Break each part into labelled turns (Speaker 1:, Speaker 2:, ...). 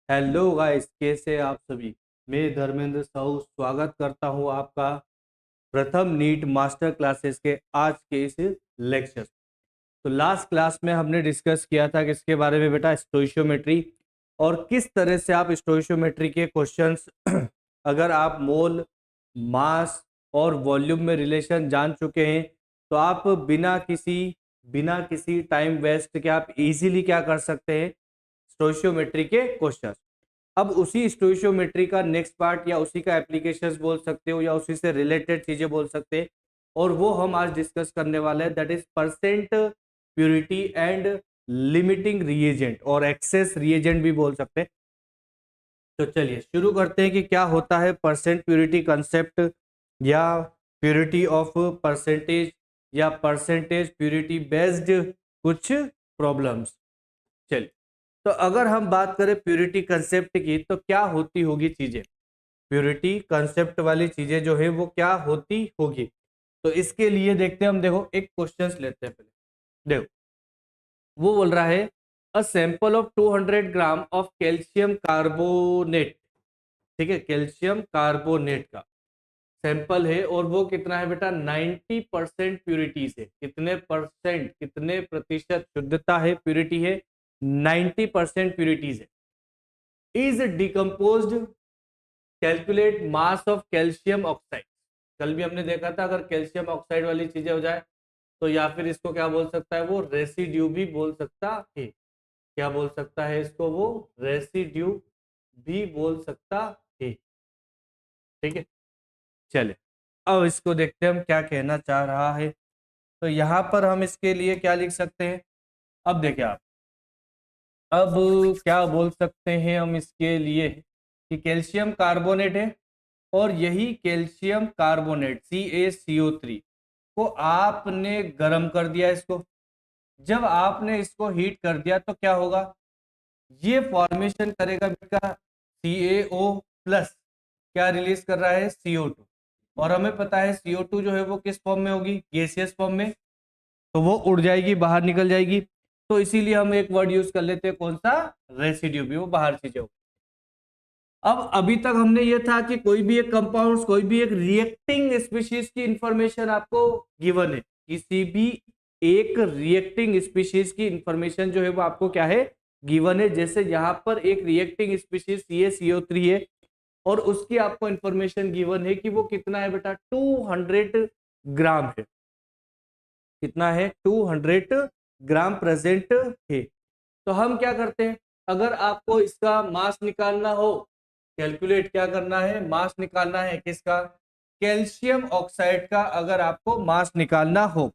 Speaker 1: Hello guys, कैसे आप सभी। मैं धर्मेंद्र साहू स्वागत करता हूं आपका प्रथम नीट मास्टर क्लासेस के आज के इस लेक्चर। तो लास्ट क्लास में हमने डिस्कस किया था किसके बारे में बेटा, स्टोइशियोमेट्री, और किस तरह से आप स्टोइशियोमेट्री के क्वेश्चंस अगर आप मोल, मास और वॉल्यूम में रिलेशन जान चुके हैं तो आप बिना किसी टाइम वेस्ट के आप इजीली क्या कर सकते हैं, स्टोइशियोमेट्री के क्वेश्चन। अब उसी स्टोइशियोमेट्री का नेक्स्ट पार्ट या उसी का एप्लीकेशंस बोल सकते हो या उसी से रिलेटेड चीजें बोल सकते हैं, और वो हम आज डिस्कस करने वाले हैं, that is percent purity and limiting reagent, और एक्सेस रिएजेंट भी बोल सकते हैं। तो चलिए शुरू करते हैं कि क्या होता है परसेंट प्यूरिटी कंसेप्ट, या प्यूरिटी ऑफ परसेंटेज, या परसेंटेज प्यूरिटी बेस्ड कुछ प्रॉब्लम्स। चलिए, तो अगर हम बात करें प्यूरिटी कंसेप्ट की तो क्या होती होगी चीजें, प्यूरिटी कंसेप्ट वाली चीजें जो है वो क्या होती होगी। तो इसके लिए देखते हैं हम, देखो एक क्वेश्चंस लेते हैं पहले। देखो वो बोल रहा है a sample of 200 gram of calcium carbonate, ठीक है, कैल्शियम कार्बोनेट का सैंपल है और वो कितना है बेटा, 90% प्यूरिटी से, कितने परसेंट, कितने प्रतिशत शुद्धता है, प्यूरिटी है 90% प्यूरिटी से, is decomposed, calculate mass of calcium oxide. कल भी हमने देखा था अगर कैल्शियम ऑक्साइड वाली चीजें हो जाए तो या फिर इसको क्या बोल सकता है, वो रेसिड्यू भी बोल सकता है। क्या बोल सकता है इसको, वो रेसिड्यू भी बोल सकता है। ठीक है, चले अब इसको देखते हैं हम क्या कहना चाह रहा है। तो यहां पर हम इसके लिए क्या लिख सकते हैं, अब देखिए आप, अब क्या बोल सकते हैं हम इसके लिए कि कैल्शियम कार्बोनेट है, और यही कैल्शियम कार्बोनेट CaCO3 को आपने गर्म कर दिया इसको। जब आपने इसको हीट कर दिया तो क्या होगा, ये फॉर्मेशन करेगा बेटा CaO प्लस, क्या रिलीज कर रहा है, CO2। और हमें पता है CO2 जो है वो किस फॉर्म में होगी, गैसियस फॉर्म में, तो वो उड़ जाएगी, बाहर निकल जाएगी। तो इसीलिए हम एक वर्ड यूज कर लेते हैं, कौन सा, रेसिड्यू भी, वो बाहर चीजें होगी। अब अभी तक हमने ये था कि कोई भी एक कंपाउंड, कोई भी एक रिएक्टिंग स्पीशीज की इंफॉर्मेशन आपको गिवन है, किसी भी एक रिएक्टिंग स्पीशीज की इंफॉर्मेशन जो है वो आपको क्या है, गिवन है। जैसे यहाँ पर एक रिएक्टिंग स्पीशीज CaCO3 है और उसकी आपको इंफॉर्मेशन गिवन है कि वो कितना है बेटा, 200 ग्राम है। कितना है, 200 ग्राम प्रेजेंट है। तो हम क्या करते हैं, अगर आपको इसका मास निकालना हो, कैलकुलेट क्या करना है, मास निकालना है किसका, कैल्शियम ऑक्साइड का, अगर आपको मास निकालना हो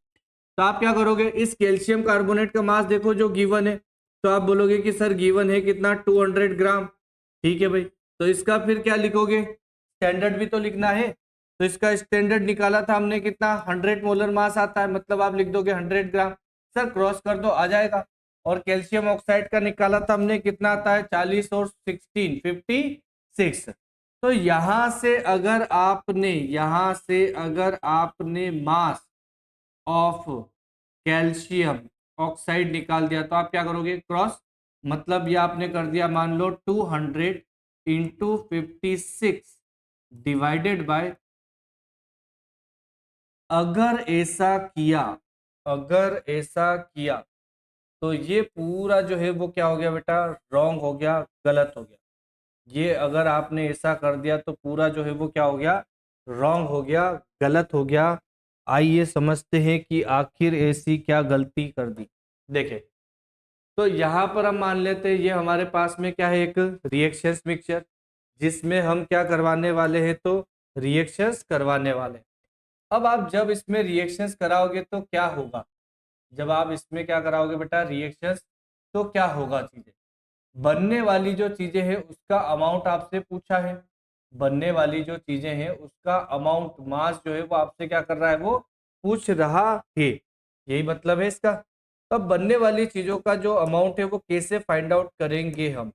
Speaker 1: तो आप क्या करोगे, इस कैल्शियम कार्बोनेट का मास देखो जो गिवन है, तो आप बोलोगे कि सर गिवन है कितना, 200 ग्राम। ठीक है भाई, तो इसका फिर क्या लिखोगे, स्टैंडर्ड भी तो लिखना है। तो इसका स्टैंडर्ड निकाला था हमने, कितना, 100 मोलर मास आता है, मतलब आप लिख दोगे 100 ग्राम। सर क्रॉस कर दो, आ जाएगा। और कैल्शियम ऑक्साइड का निकाला था हमने, कितना आता है, 40 और 16 56। तो यहां से अगर आपने मास ऑफ कैल्शियम ऑक्साइड निकाल दिया तो आप क्या करोगे, क्रॉस, मतलब ये आपने कर दिया, मान लो 200 इंटू 56 डिवाइडेड बाय, अगर ऐसा किया, अगर ऐसा किया तो ये पूरा जो है वो क्या हो गया बेटा, रॉन्ग हो गया, गलत हो गया। ये अगर आपने ऐसा कर दिया तो पूरा जो है वो क्या हो गया, रॉन्ग हो गया, गलत हो गया। आइए समझते हैं कि आखिर ऐसी क्या गलती कर दी। देखें, तो यहाँ पर हम मान लेते हैं ये हमारे पास में क्या है, एक रिएक्शंस मिक्सचर, जिसमें हम क्या करवाने वाले हैं, तो रिएक्शंस करवाने वाले हैं। अब आप जब इसमें रिएक्शंस कराओगे तो क्या होगा, जब आप इसमें क्या कराओगे बेटा, रिएक्शंस, तो क्या होगा, चीजें बनने वाली जो चीजें हैं उसका अमाउंट आपसे पूछा है, बनने वाली जो चीजें हैं उसका अमाउंट, मास जो है वो आपसे क्या कर रहा है, वो पूछ रहा है। यही मतलब है इसका। तब बनने वाली चीजों का जो अमाउंट है वो कैसे फाइंड आउट करेंगे हम,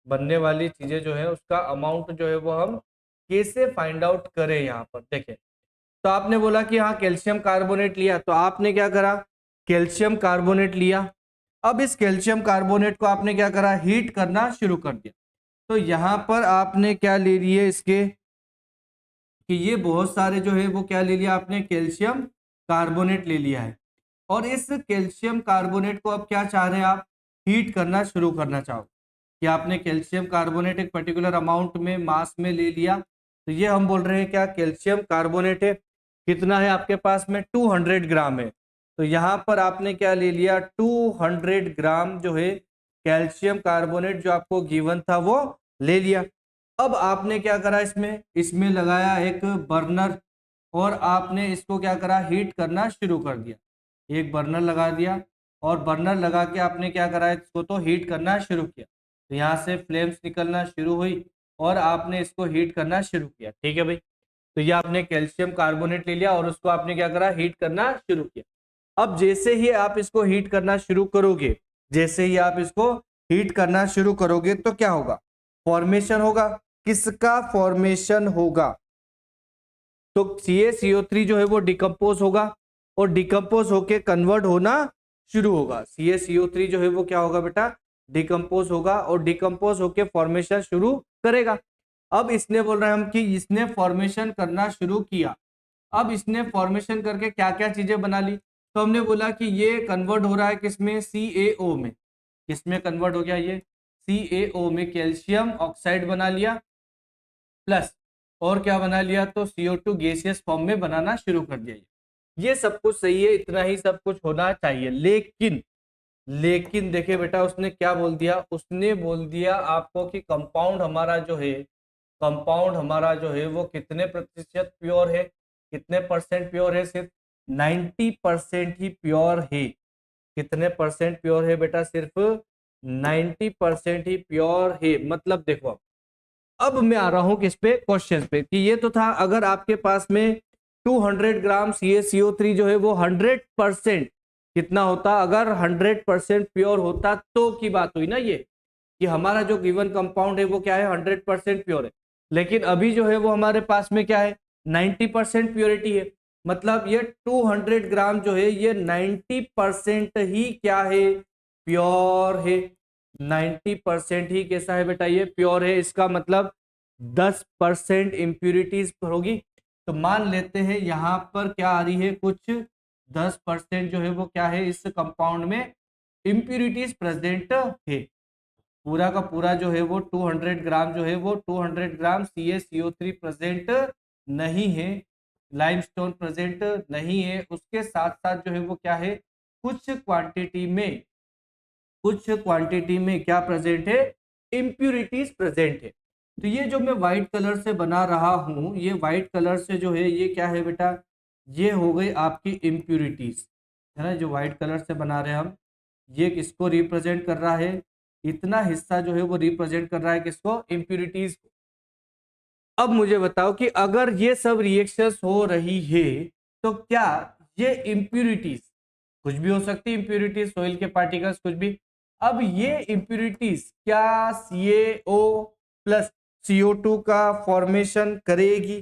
Speaker 1: बनने वाली चीजें जो है उसका अमाउंट जो है वो हम कैसे फाइंड आउट करें। यहाँ पर देखें, तो आपने बोला कि हाँ कैल्शियम कार्बोनेट लिया, तो आपने क्या करा, कैल्शियम कार्बोनेट लिया। अब इस कैल्शियम कार्बोनेट को आपने क्या करा, हीट करना शुरू कर दिया। तो यहाँ पर आपने क्या ले लिए इसके कि ये बहुत सारे जो है वो क्या ले लिया आपने, कैल्शियम कार्बोनेट ले लिया है। और इस कैल्शियम कार्बोनेट को अब क्या चाह रहे हैं आप, हीट करना शुरू करना चाहो कि आपने कैल्शियम कार्बोनेट एक पर्टिकुलर अमाउंट में मास में ले लिया। तो ये हम बोल रहे हैं क्या, कैल्शियम कार्बोनेट है, कितना है आपके पास में 200 ग्राम है। तो यहाँ पर आपने क्या ले लिया, 200 ग्राम जो है कैल्शियम कार्बोनेट जो आपको गिवन था वो ले लिया। अब आपने क्या करा, इसमें लगाया एक बर्नर और आपने इसको क्या करा, हीट करना शुरू कर दिया। एक बर्नर लगा दिया और बर्नर लगा के आपने क्या करा, इसको तो हीट करना शुरू किया। तो यहाँ से फ्लेम्स निकलना शुरू हुई और आपने इसको हीट करना शुरू किया। ठीक है भाई, तो ये आपने कैल्शियम कार्बोनेट ले लिया और उसको आपने क्या करा, हीट करना शुरू किया। अब जैसे ही आप इसको हीट करना शुरू करोगे, जैसे ही आप इसको हीट करना शुरू करोगे तो क्या होगा, फॉर्मेशन होगा। किसका फॉर्मेशन होगा, तो CaCO3 जो है वो डिकम्पोज होगा और डिकम्पोज होके कन्वर्ट होना शुरू होगा। CaCO3 जो है वो क्या होगा बेटा, डिकम्पोज होगा और डिकम्पोज होके फॉर्मेशन शुरू करेगा। अब इसने बोल रहे हैं हम कि इसने फॉर्मेशन करना शुरू किया। अब इसने फॉर्मेशन करके क्या क्या चीजें बना ली, तो हमने बोला कि ये कन्वर्ट हो रहा है किसमें, CaO में। किसमें कन्वर्ट हो गया, ये CaO में कैल्शियम ऑक्साइड बना लिया प्लस और क्या बना लिया, तो CO2 गैसियस फॉर्म में बनाना शुरू कर दिया। ये सब कुछ सही है, इतना ही सब कुछ होना चाहिए। लेकिन देखिए बेटा उसने क्या बोल दिया, उसने बोल दिया आपको कि कंपाउंड हमारा जो है वो कितने प्रतिशत प्योर है, कितने परसेंट प्योर है, सिर्फ 90% ही प्योर है। कितने परसेंट प्योर है बेटा, सिर्फ 90% ही प्योर है। मतलब देखो अब मैं आ रहा हूं किस पे, क्वेश्चन पे, कि ये तो था अगर आपके पास में 200 ग्राम CaCO3 जो है वो 100% कितना होता, अगर 100% प्योर होता तो की बात हुई ना, ये कि हमारा जो गिवन कंपाउंड है वो क्या है, 100% प्योर है। लेकिन अभी जो है वो हमारे पास में क्या है, 90% प्योरिटी है। मतलब ये 200 ग्राम जो है ये 90% ही क्या है, प्योर है। 90% ही कैसा है बेटा, ये प्योर है। इसका मतलब 10% इम्प्यूरिटीज होगी। तो मान लेते हैं यहाँ पर क्या आ रही है, कुछ 10% जो है वो क्या है, इस कंपाउंड में इम्प्यूरिटीज प्रेजेंट है। पूरा का पूरा जो है वो 200 ग्राम जो है वो 200 ग्राम CaCO3 प्रेजेंट नहीं है, लाइमस्टोन प्रेजेंट नहीं है। उसके साथ साथ जो है वो क्या है, कुछ क्वांटिटी में क्या प्रेजेंट है, इम्प्यूरिटीज प्रेजेंट है। तो ये जो मैं व्हाइट कलर से बना रहा हूं, ये व्हाइट कलर से जो है ये क्या है बेटा, ये हो गई आपकी इम्प्यूरिटीज, है ना। जो व्हाइट कलर से बना रहे हैं हम, ये किसको रिप्रेजेंट कर रहा है, इतना हिस्सा जो है वो रिप्रेजेंट कर रहा है किसको, इम्प्यूरिटीज को। अब मुझे बताओ कि अगर ये सब रिएक्शंस हो रही है तो क्या ये इम्प्यूरिटीज, कुछ भी हो सकती है इम्प्यूरिटीज, सोइल के पार्टिकल्स, कुछ भी। अब ये इम्प्यूरिटीज क्या CaO प्लस CO2 का फॉर्मेशन करेगी,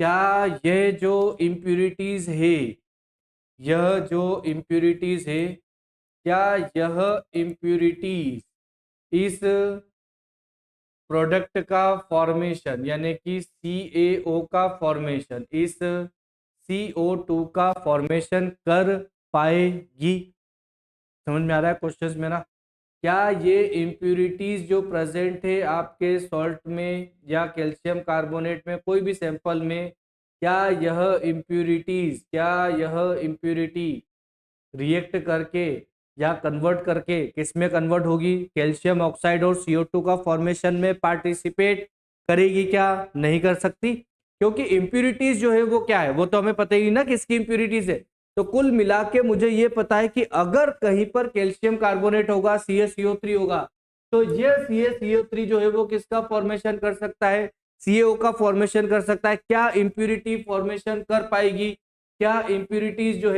Speaker 1: क्या ये जो इम्प्यूरिटीज है, यह जो इम्प्यूरिटीज है, क्या यह इम्प्यूरिटीज इस प्रोडक्ट का फॉर्मेशन यानी कि CaO का फॉर्मेशन, इस CO2 का फॉर्मेशन कर पाएगी। समझ में आ रहा है क्वेश्चन मेरा, क्या ये इम्प्यूरिटीज जो प्रेजेंट है आपके सॉल्ट में या कैल्शियम कार्बोनेट में, कोई भी सैंपल में, क्या यह इम्प्यूरिटी रिएक्ट करके या कन्वर्ट करके किस में कन्वर्ट होगी, कैल्शियम ऑक्साइड और CO2 का फॉर्मेशन में पार्टिसिपेट करेगी, क्या नहीं कर सकती। क्योंकि इम्प्यूरिटीज जो है वो क्या है, वो तो हमें पता ही ना किसकी इम्प्यूरिटीज है। तो कुल मिला के मुझे ये पता है कि अगर कहीं पर कैल्शियम कार्बोनेट होगा, CaCO3 होगा, तो ये CaCO3 जो है वो किसका फॉर्मेशन कर सकता है, CaO का फॉर्मेशन कर सकता है। क्या इम्प्यूरिटी फॉर्मेशन कर पाएगी, क्या इम्प्यूरिटीज जो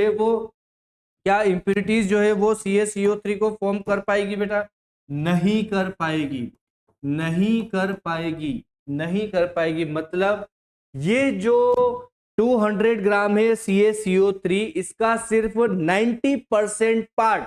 Speaker 1: है वो CaCO3 को फॉर्म कर पाएगी बेटा, नहीं कर पाएगी, नहीं कर पाएगी। मतलब ये जो 200 ग्राम है CaCO3, इसका सिर्फ 90% पार्ट,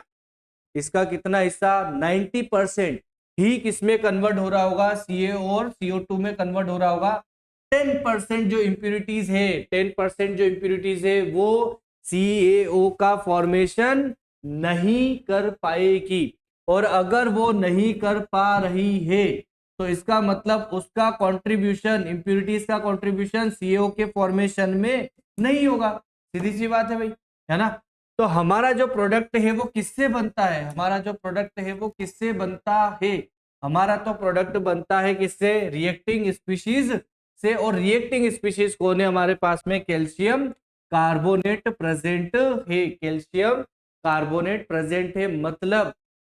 Speaker 1: इसका कितना हिस्सा, 90%, ही किसमें कन्वर्ट हो रहा होगा, CaO और CO2 में कन्वर्ट हो रहा होगा। 10% जो इम्प्यूरिटीज है, 10% जो इम्प्यूरिटीज है वो CaO का फॉर्मेशन नहीं कर पाएगी, और अगर वो नहीं कर पा रही है तो इसका मतलब उसका कंट्रीब्यूशन, इम्प्यूरिटीज का कंट्रीब्यूशन CaO के फॉर्मेशन में नहीं होगा। सीधी सी बात है भाई, है ना। तो हमारा जो प्रोडक्ट है वो किससे बनता है, हमारा जो प्रोडक्ट है वो किससे बनता है, हमारा तो प्रोडक्ट बनता है किससे, रिएक्टिंग स्पीशीज से। और रिएक्टिंग स्पीशीज कौन है हमारे पास में, कैल्शियम कार्बोनेट प्रेजेंट है, कैल्शियम कार्बोनेट प्रेजेंट है।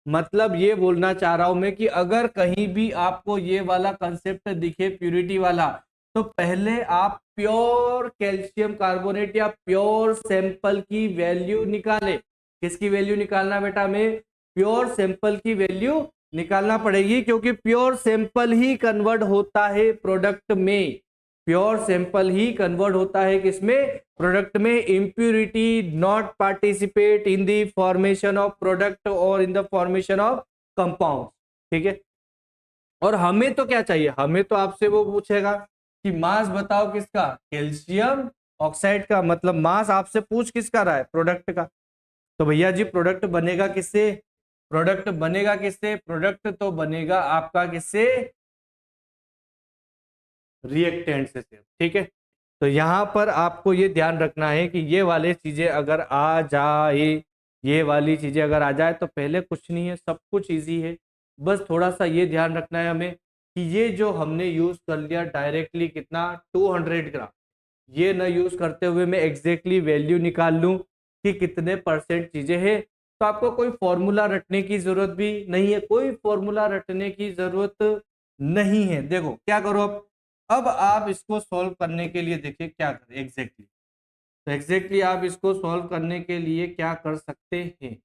Speaker 1: मतलब ये बोलना चाह रहा हूं मैं कि अगर कहीं भी आपको ये वाला कंसेप्ट दिखे प्यूरिटी वाला, तो पहले आप प्योर कैल्शियम कार्बोनेट या प्योर सैंपल की वैल्यू निकाले। किसकी वैल्यू निकालना बेटा, में प्योर सैंपल की वैल्यू निकालना पड़ेगी, क्योंकि प्योर सैंपल ही कन्वर्ट होता है प्रोडक्ट में, प्योर सैंपल ही कन्वर्ट होता है किसमें, प्रोडक्ट में। Impurity not participate in the formation of product और in the formation of compound, ठीक है। और हमें तो क्या चाहिए, हमें तो आपसे वो पूछेगा कि मास बताओ किसका, कैल्शियम ऑक्साइड का, मतलब मास आपसे पूछ किसका रहा है, प्रोडक्ट का। तो भैया जी प्रोडक्ट बनेगा किससे, प्रोडक्ट बनेगा किससे, प्रोडक्ट तो बनेगा आपका किससे, रिएक्टेंट से, ठीक है। तो यहां पर आपको ये ध्यान रखना है कि ये वाले चीजें अगर आ जाए, ये वाली चीजें अगर आ जाए तो पहले कुछ नहीं है, सब कुछ इजी है। बस थोड़ा सा ये ध्यान रखना है हमें कि ये जो हमने यूज कर लिया डायरेक्टली कितना, 200 ग्राम, ये न यूज करते हुए मैं एग्जैक्टली वैल्यू निकाल लूं कि कितने परसेंट चीजें हैं। तो आपको कोई फॉर्मूला रटने की जरूरत भी नहीं है, कोई फॉर्मूला रटने की जरूरत नहीं है। देखो क्या करो, अब आप इसको सॉल्व करने के लिए देखिए क्या करें एग्जैक्टली। तो एग्जैक्टली आप इसको सॉल्व करने के लिए क्या कर सकते हैं,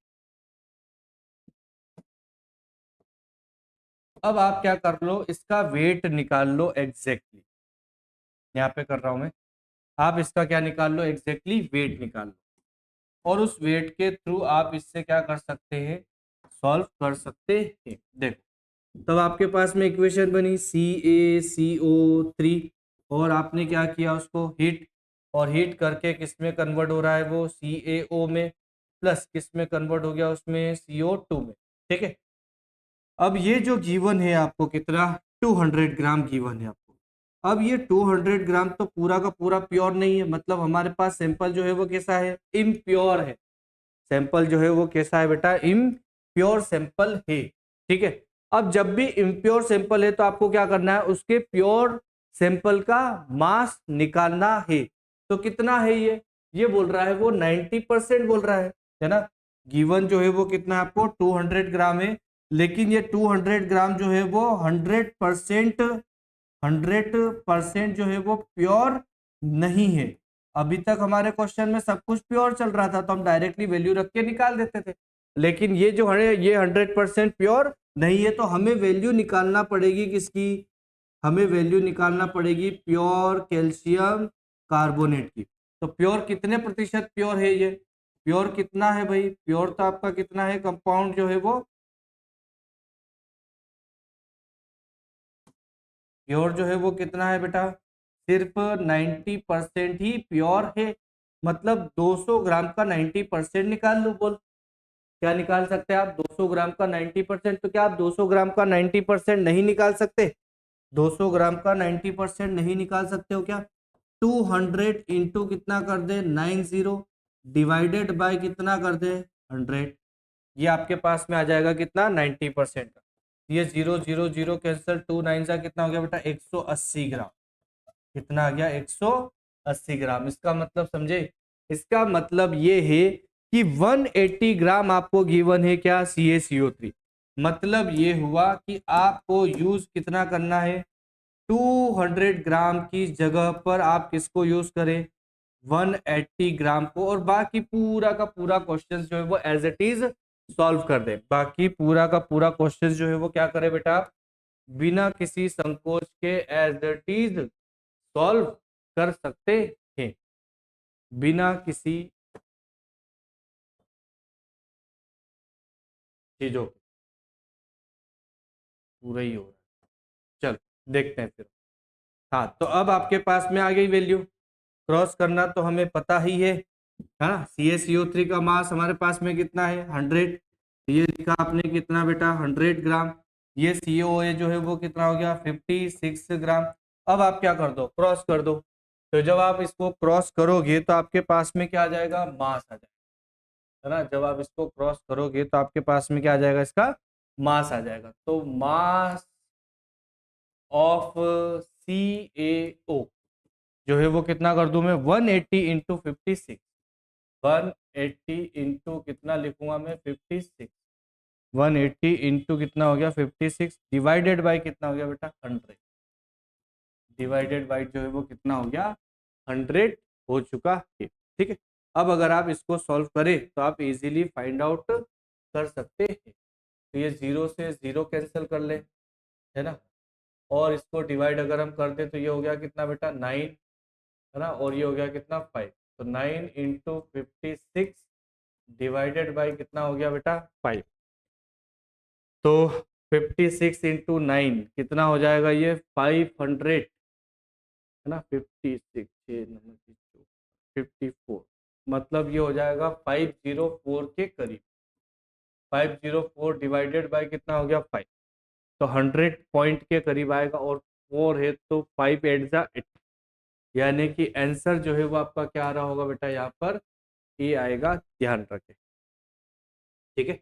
Speaker 1: अब आप क्या कर लो, इसका वेट निकाल लो एग्जैक्टली, यहाँ पे कर रहा हूं मैं। आप इसका क्या निकाल लो, एग्जैक्टली वेट निकाल लो, और उस वेट के थ्रू आप इससे क्या कर सकते हैं, सॉल्व कर सकते हैं। देखो तब आपके पास में इक्वेशन बनी CaCO3, और आपने क्या किया, उसको हीट, और हीट करके किस में कन्वर्ट हो रहा है वो, CaO में, प्लस किस में कन्वर्ट हो गया उसमें, CO2 में, ठीक है। अब ये जो गिवन है आपको कितना, 200 ग्राम गिवन है आपको। अब ये 200 ग्राम तो पूरा का पूरा प्योर नहीं है, मतलब हमारे पास सैंपल जो है वो कैसा है, इम्प्योर है। सैंपल जो है वो कैसा है बेटा, इम्प्योर सैंपल है, ठीक है। अब जब भी इम्प्योर सैंपल है तो आपको क्या करना है, उसके प्योर सैंपल का मास निकालना है। तो कितना है ये बोल रहा है वो 90% बोल रहा है ना। गिवन जो है वो कितना है आपको, 200 ग्राम है, लेकिन ये 200 ग्राम जो है वो 100% जो है वो प्योर नहीं है। अभी तक हमारे क्वेश्चन में सब कुछ प्योर चल रहा था तो हम डायरेक्टली वैल्यू रख के निकाल देते थे, लेकिन ये जो है ये 100% प्योर नहीं है, तो हमें वैल्यू निकालना पड़ेगी किसकी, हमें वैल्यू निकालना पड़ेगी प्योर कैल्शियम कार्बोनेट की। तो प्योर कितने प्रतिशत प्योर है ये, प्योर कितना है भाई, प्योर तो आपका कितना है, कंपाउंड जो है वो प्योर जो है वो कितना है बेटा, सिर्फ 90% ही प्योर है। मतलब 200 ग्राम का 90% निकाल लो, बोल क्या निकाल सकते हैं आप, 200 ग्राम का 90%, तो क्या आप 200 ग्राम का 90% नहीं निकाल सकते, 200 ग्राम का 90% नहीं निकाल सकते हो क्या। 200 इंटू कितना कर दे, 90, डिवाइडेड बाय कितना कर दे, 100, ये आपके पास में आ जाएगा कितना, 90% का। ये 0 0 0 कैंसिल, 2 9 का कितना हो गया बेटा, 180 ग्राम। कितना आ गया, 180 ग्राम। इसका मतलब समझे, इसका मतलब ये है कि 180 ग्राम आपको गिवन है क्या, CaCO3। मतलब ये हुआ कि आपको यूज कितना करना है, 200 ग्राम की जगह पर आप किसको यूज करें, 180 ग्राम को, और बाकी पूरा का पूरा क्वेश्चन जो है वो एज इट इज सॉल्व कर दे। बाकी पूरा का पूरा क्वेश्चन जो है वो क्या करे बेटा, बिना किसी संकोच के एज इट इज सॉल्व कर सकते हैं, बिना किसी चीजों के। पूरा ही हो रहा है। चलो देखते हैं फिर। हाँ, तो अब आपके पास में आ गई वैल्यू। क्रॉस करना तो हमें पता ही है ना। CaCO3 का मास हमारे पास में कितना है, 100। ये लिखा आपने कितना बेटा, 100 ग्राम। ये COA जो है वो कितना हो गया, 56 ग्राम। अब आप क्या कर दो, क्रॉस कर दो। तो जब आप इसको क्रॉस करोगे तो आपके पास में क्या आ जाएगा, मास आ जाएगा, है ना। जब आप इसको क्रॉस करोगे तो आपके पास में क्या आ जाएगा, इसका मास आ जाएगा। तो मास ऑफ CaO जो है वो कितना कर दूं मैं, 180 इंटू 56। 180 इंटू कितना लिखूंगा मैं, 56। 180 इंटू कितना हो गया, 56, डिवाइडेड बाय कितना हो गया बेटा, 100। डिवाइडेड बाय जो है वो कितना हो गया, 100 हो चुका है। ठीक है। अब अगर आप इसको सॉल्व करें तो आप इजीली फाइंड आउट कर सकते हैं। तो ये 0 से 0 कैंसिल कर ले, है ना। और इसको डिवाइड अगर हम कर दे तो ये हो गया कितना बेटा, 9, है ना। और ये हो गया कितना, 5। तो 9 इंटू 56 डिवाइडेड बाई कितना हो गया बेटा, 5। तो 56 इंटू 9 कितना हो जाएगा, ये 500, है ना। 54, मतलब ये हो जाएगा 504 के करीब। 504 डिवाइडेड बाई कितना हो गया, 5। तो 100 पॉइंट के करीब आएगा। और 4 है तो 5 8 जा 8, यानी कि आंसर जो है वो आपका क्या आ रहा होगा बेटा, यहाँ पर ए आएगा, ध्यान रखें। ठीक है,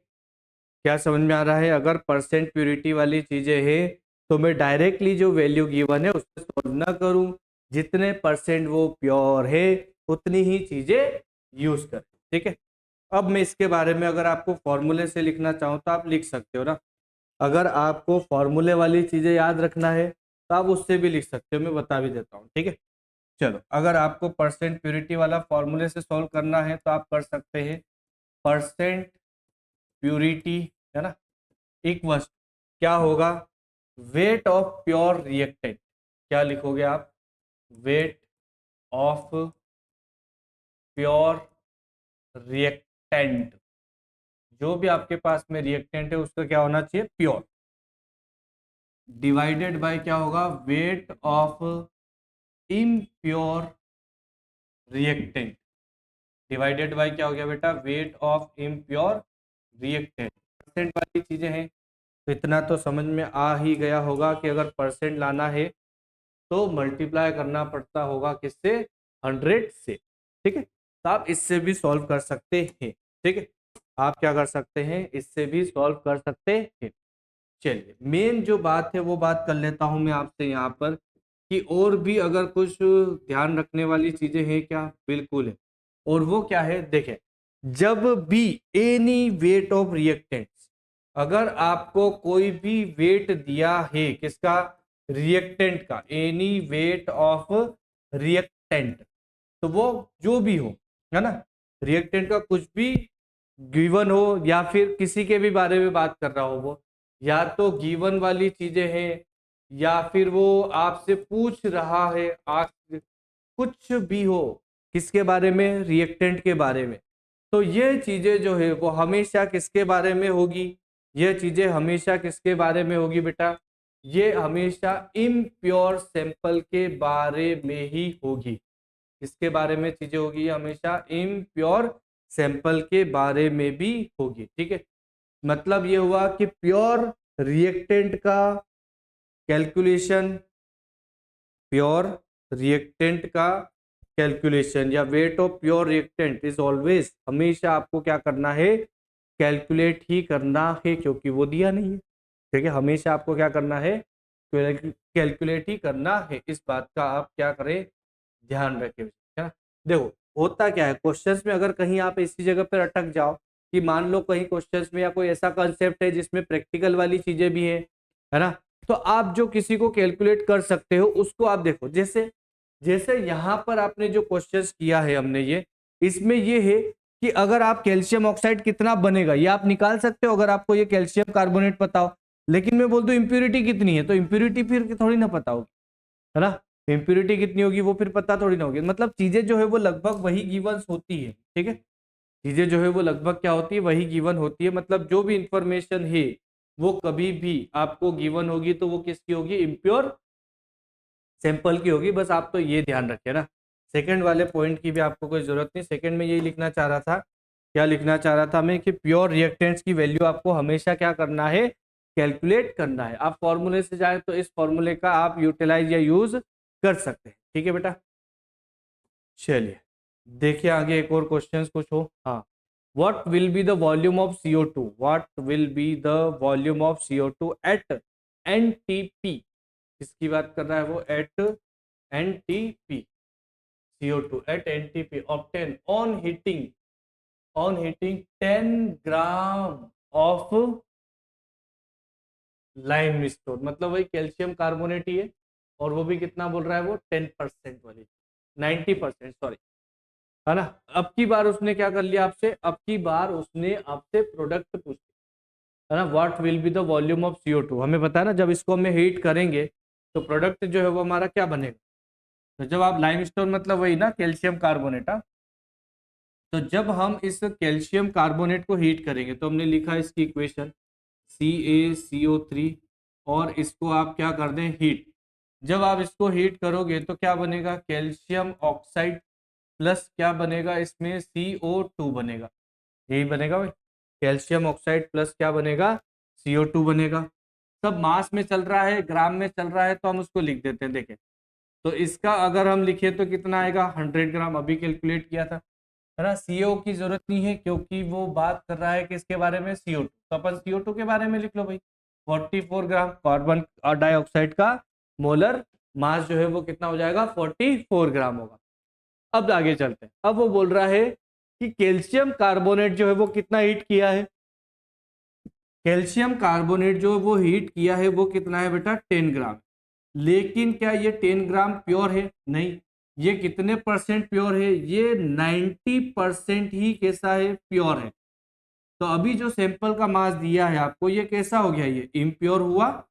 Speaker 1: क्या समझ में आ रहा है। अगर परसेंट प्योरिटी वाली चीजें हैं तो मैं डायरेक्टली जो वैल्यू गिवन है उससे सॉल्व ना करूं, जितने परसेंट वो प्योर है उतनी ही चीजें यूज करें। ठीक है। अब मैं इसके बारे में अगर आपको फॉर्मूले से लिखना चाहूँ तो आप लिख सकते हो ना। अगर आपको फॉर्मूले वाली चीजें याद रखना है तो आप उससे भी लिख सकते हो, मैं बता भी देता हूँ। ठीक है, चलो अगर आपको परसेंट प्योरिटी वाला फॉर्मूले से सॉल्व करना है तो आप कर सकते हैं। परसेंट प्योरिटी, है ना, इक्वल क्या होगा, वेट ऑफ प्योर रिएक्टेंट। क्या लिखोगे आप, वेट ऑफ प्योर रिएक्टेंट। जो भी आपके पास में रिएक्टेंट है उसका क्या होना चाहिए, प्योर, डिवाइडेड बाय क्या होगा, weight of impure reactant. Divided by क्या हो गया बेटा, weight of impure reactant. Percent वाली चीजें हैं तो इतना तो समझ में आ ही गया होगा कि अगर परसेंट लाना है तो मल्टीप्लाई करना पड़ता होगा किससे, 100 से। ठीक है, तो आप इससे भी सॉल्व कर सकते हैं। ठीक है, आप क्या कर सकते हैं, इससे भी सॉल्व कर सकते हैं। चलिए मेन जो बात है वो बात कर लेता हूं मैं आपसे यहाँ पर, कि और भी अगर कुछ ध्यान रखने वाली चीजें हैं क्या, बिल्कुल है। और वो क्या है, देखें, जब भी एनी वेट ऑफ रिएक्टेंट्स, अगर आपको कोई भी वेट दिया है किसका, रिएक्टेंट का, एनी वेट ऑफ रिएक्टेंट, तो वो जो भी हो, है ना, रिएक्टेंट का कुछ भी गिवन हो या फिर किसी के भी बारे में बात कर रहा हो, वो या तो गिवन वाली चीजें हैं या फिर वो आपसे पूछ रहा है, आप कुछ भी हो किसके बारे में, रिएक्टेंट के बारे में, तो ये चीजें जो है वो हमेशा किसके बारे में होगी, ये चीजें हमेशा किसके बारे में होगी बेटा, ये हमेशा इम्प्योर सैंपल के बारे में ही होगी। किसके बारे में चीजें होगी, ये हमेशा इम्प्योर सैंपल के बारे में भी होगी। ठीक है, मतलब ये हुआ कि प्योर रिएक्टेंट का कैलकुलेशन, प्योर रिएक्टेंट का कैलकुलेशन या weight of pure reactant is always, हमेशा आपको क्या करना है, कैलकुलेट ही करना है, क्योंकि वो दिया नहीं है। ठीक है, हमेशा आपको क्या करना है, कैलकुलेट ही करना है। इस बात का आप क्या करें, ध्यान रखें। है ना, देखो होता क्या है क्वेश्चंस में, अगर कहीं आप इसी जगह पर अटक जाओ कि मान लो कहीं क्वेश्चंस में या कोई ऐसा कंसेप्ट है जिसमें प्रैक्टिकल वाली चीजें भी है ना, तो आप जो किसी को कैलकुलेट कर सकते हो उसको आप देखो। जैसे जैसे यहाँ पर आपने जो क्वेश्चंस किया है हमने, ये इसमें ये है कि अगर आप कैल्शियम ऑक्साइड कितना बनेगा ये आप निकाल सकते हो अगर आपको ये कैल्शियम कार्बोनेट पता हो। लेकिन मैं बोल दूं इम्प्योरिटी कितनी है, तो इम्प्योरिटी फिर थोड़ी ना पता होगी, है ना। इम्प्योरिटी कितनी होगी वो फिर पता थोड़ी ना होगी। मतलब चीजें जो है वो लगभग वही गिवन होती है। ठीक है, चीजें जो है वो लगभग क्या होती है, वही गिवन होती है। मतलब जो भी इंफॉर्मेशन है वो कभी भी आपको गिवन होगी तो वो किसकी होगी, इम्प्योर सैंपल की होगी। बस आप तो ये ध्यान रखें ना, सेकंड वाले पॉइंट की भी आपको कोई जरूरत नहीं। सेकंड में यही लिखना चाह रहा था, क्या लिखना चाह रहा था मैं, कि प्योर रिएक्टेंट्स की वैल्यू आपको हमेशा क्या करना है, कैलकुलेट करना है। आप फॉर्मूले से जाए तो इस फॉर्मूले का आप यूटिलाइज या यूज कर सकते हैं। ठीक है बेटा, चलिए देखिए आगे एक और क्वेश्चन कुछ हो। हाँ, what will be the volume of CO2, what will be the volume of CO2 at NTP, किसकी बात कर रहा है वो, at NTP, CO2 at NTP obtained on heating 10 gram of limestone, मतलब वही कैल्शियम कार्बोनेट ही है, और वो भी कितना बोल रहा है वो, 10% वाली, 90% सॉरी, है ना। अब की बार उसने क्या कर लिया आपसे, अब की बार उसने आपसे प्रोडक्ट पूछ, है ना, what will be the volume of CO2। हमें पता है ना, जब इसको हमें हीट करेंगे तो प्रोडक्ट जो है वो हमारा क्या बनेगा। तो जब आप लाइमस्टोन मतलब वही ना कैल्शियम कार्बोनेट, तो जब हम इस कैल्शियम कार्बोनेट को हीट करेंगे तो हमने लिखा इसकी इक्वेशन CaCO3, और इसको आप क्या कर दें, हीट। जब आप इसको हीट करोगे तो क्या बनेगा, कैल्शियम ऑक्साइड प्लस क्या बनेगा इसमें, CO2 बनेगा। यही बनेगा भाई, कैल्शियम ऑक्साइड प्लस क्या बनेगा, CO2 बनेगा। सब मास में चल रहा है, ग्राम में चल रहा है, तो हम उसको लिख देते हैं। देखें तो इसका अगर हम लिखे तो कितना आएगा, 100 ग्राम, अभी कैलकुलेट किया था, है ना। सीओ की जरूरत नहीं है क्योंकि वो बात कर रहा है किसके बारे में, CO2, तो अपन CO2 के बारे में लिख लो भाई। 44 ग्राम कार्बन और डाइऑक्साइड का मोलर मास जो है वो कितना हो जाएगा, 44 ग्राम होगा। अब आगे चलते हैं। अब वो बोल रहा है कि कैल्शियम कार्बोनेट जो है वो कितना हीट किया है, कैल्शियम कार्बोनेट जो वो हीट किया है वो कितना है बेटा, 10 ग्राम। लेकिन क्या ये 10 ग्राम प्योर है, नहीं। ये कितने परसेंट प्योर है, ये 90% ही कैसा है, प्योर है। तो अभी जो सैंपल का मास दिया है आपको, ये कैसा हो गया, ये इम्प्योर हुआ।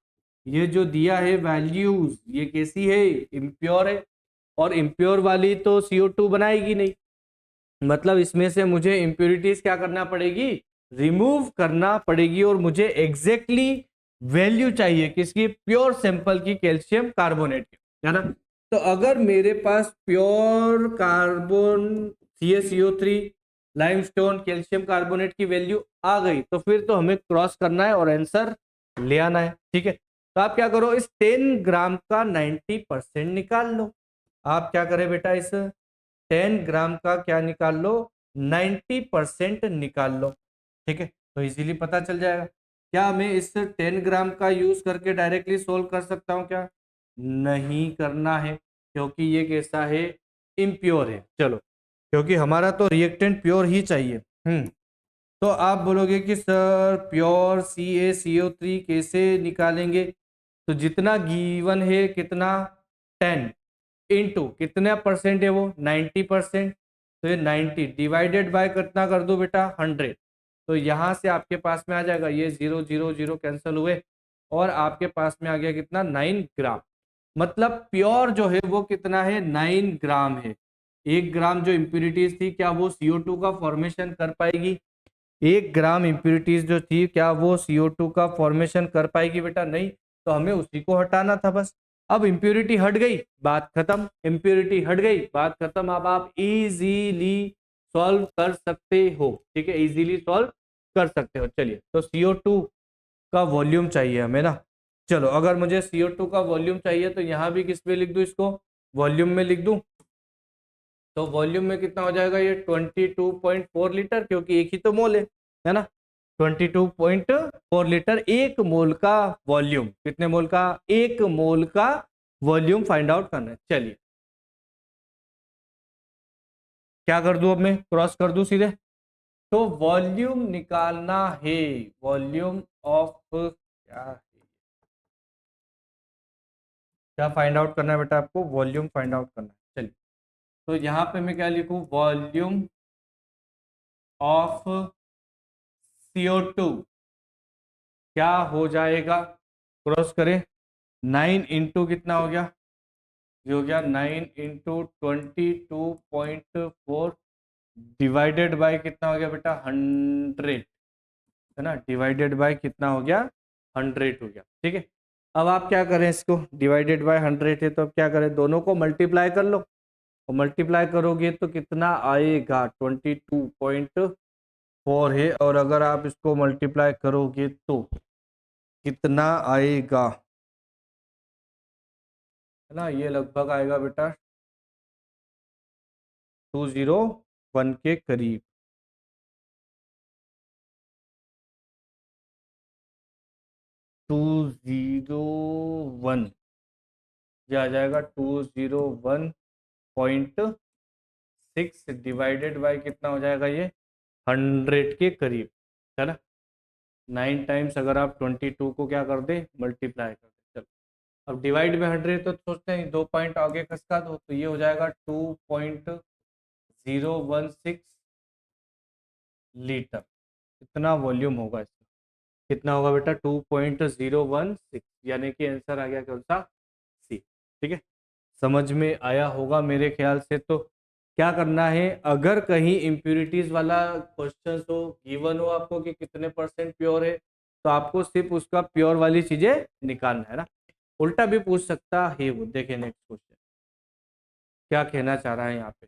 Speaker 1: ये जो दिया है वैल्यूज, ये कैसी है, इम्प्योर है। और इम्प्योर वाली तो CO2 बनाएगी नहीं, मतलब इसमें से मुझे इम्प्योरिटीज क्या करना पड़ेगी, रिमूव करना पड़ेगी। और मुझे एग्जैक्टली वैल्यू चाहिए किसकी, प्योर सैंपल की कैल्शियम कार्बोनेट की, है ना। तो अगर मेरे पास pure carbon CaCO3 limestone calcium carbonate की वैल्यू आ गई, तो फिर तो हमें क्रॉस करना है और आंसर ले आना है। ठीक है, तो आप क्या करो, इस 10 ग्राम का 90% निकाल लो। आप क्या करें बेटा, इस 10 ग्राम का क्या निकाल लो, 90% निकाल लो। ठीक है, तो इजीली पता चल जाएगा। क्या मैं इस 10 ग्राम का यूज करके डायरेक्टली सोल्व कर सकता हूँ क्या, नहीं करना है, क्योंकि ये कैसा है, इम्प्योर है। चलो, क्योंकि हमारा तो रिएक्टेंट प्योर ही चाहिए। तो आप बोलोगे कि सर प्योर CaCO3 कैसे निकालेंगे, तो जितना गिवन है कितना, 10 इंटू कितना परसेंट है वो, 90%। तो ये 90 डिवाइडेड बाय कितना कर दो बेटा, 100। तो यहाँ से आपके पास में आ जाएगा, ये 0 0 0 कैंसिल हुए, और आपके पास में आ गया कितना, 9 ग्राम। मतलब प्योर जो है वो कितना है, 9 ग्राम है। 1 ग्राम जो इम्प्यूरिटीज थी, क्या वो CO2 का फॉर्मेशन कर पाएगी, 1 ग्राम इम्प्यूरिटीज जो थी क्या वो CO2 का फॉर्मेशन कर पाएगी बेटा, नहीं। तो हमें उसी को हटाना था बस। अब इम्प्यूरिटी हट गई, बात खत्म, इम्प्यूरिटी हट गई, बात खत्म। अब आप इजीली सॉल्व कर सकते हो। ठीक है, इजीली सॉल्व कर सकते हो। चलिए, तो CO2 का वॉल्यूम चाहिए हमें ना। चलो, अगर मुझे CO2 का वॉल्यूम चाहिए तो यहाँ भी किस पे लिख दूं, इसको वॉल्यूम में लिख दूं। तो वॉल्यूम में कितना हो जाएगा, ये 22.4 लीटर, क्योंकि एक ही तो मोल है ना। 22.4 लीटर, एक मोल का वॉल्यूम, कितने मोल का, एक मोल का वॉल्यूम फाइंड आउट करना है। चलिए, क्या कर दूं, अब मैं क्रॉस कर दूं सीधे। तो वॉल्यूम निकालना है, वॉल्यूम ऑफ क्या है? क्या फाइंड आउट करना है बेटा आपको, वॉल्यूम फाइंड आउट करना है। चलिए, तो यहाँ पे मैं क्या लिखूं, वॉल्यूम ऑफ CO2 क्या हो जाएगा, क्रॉस करें, 9 इंटू कितना हो गया, ये हो गया 9 इंटू 22.4 डिवाइडेड बाय कितना हो गया बेटा, 100, है ना, डिवाइडेड बाय कितना हो गया, 100 हो गया। ठीक है, अब आप क्या करें, इसको डिवाइडेड बाय 100 है तो अब क्या करें, दोनों को मल्टीप्लाई कर लो, और मल्टीप्लाई करोगे तो कितना आएगा, 22.4 है, और अगर आप इसको मल्टीप्लाई करोगे तो कितना आएगा, है ना, ये लगभग आएगा बेटा 201 के करीब। 201 ये आ जाएगा 201.6 डिवाइडेड बाय कितना हो जाएगा ये 100 के करीब, है ना। 9 टाइम्स अगर आप 22 को क्या कर दे, मल्टीप्लाई कर दे। चलो अब डिवाइड में 100 तो सोचते हैं 2 पॉइंट आगे खसका दो, तो ये हो जाएगा 2.016 लीटर। कितना वॉल्यूम होगा इसका, कितना होगा बेटा 2.016, यानी कि आंसर आ गया कौन सा, सी। ठीक है, समझ में आया होगा मेरे ख्याल से। तो क्या करना है, अगर कहीं इम्प्यूरिटीज वाला क्वेश्चन हो, गिवन हो आपको कि कितने परसेंट प्योर है, तो आपको सिर्फ उसका प्योर वाली चीजें निकालना है ना। उल्टा भी पूछ सकता है वो, देखें नेक्स्ट क्वेश्चन क्या कहना चाह रहा है यहाँ पे।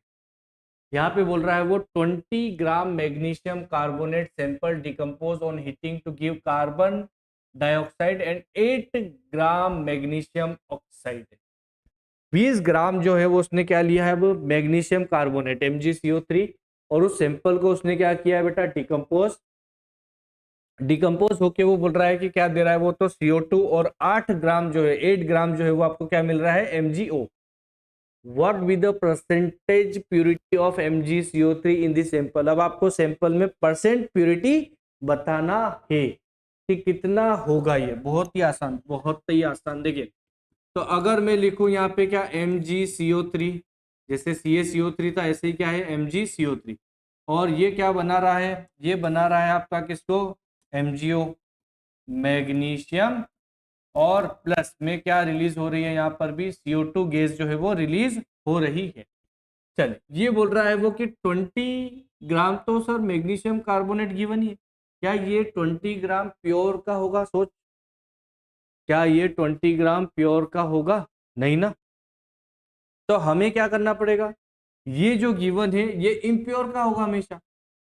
Speaker 1: यहाँ पे बोल रहा है वो 20 gram magnesium carbonate sample decompose on heating to give carbon dioxide and 8 gram magnesium oxide. 20 gram जो है वो उसने क्या लिया है, वो मैग्नीशियम कार्बोनेट MgCO3, और उस सैंपल को उसने क्या किया है बेटा, डिकम्पोज होके वो बोल रहा है कि क्या दे रहा है वो, तो CO2, और 8 ग्राम जो है, 8 ग्राम जो है वो आपको क्या मिल रहा है, MgO। What be the percentage purity of MgCO3 in this sample. अब आपको सैंपल में परसेंट प्यूरिटी बताना है कि कितना होगा। ये बहुत ही आसान, बहुत ही आसान। देखिए, तो अगर मैं लिखूं यहाँ पे क्या, MgCO3, जैसे CaCO3 था ऐसे ही क्या है MgCO3, और ये क्या बना रहा है, ये बना रहा है आपका किसको, MgO, मैग्नीशियम, और प्लस में क्या रिलीज हो रही है यहाँ पर भी CO2 गैस जो है वो रिलीज हो रही है। चलिए, ये बोल रहा है वो कि 20 ग्राम, तो सर मैग्नीशियम कार्बोनेट गिवन ही है, क्या ये 20 ग्राम प्योर का होगा, सोच, क्या ये 20 ग्राम प्योर का होगा, नहीं ना। तो हमें क्या करना पड़ेगा, ये जो गिवन है ये इम्प्योर का होगा हमेशा।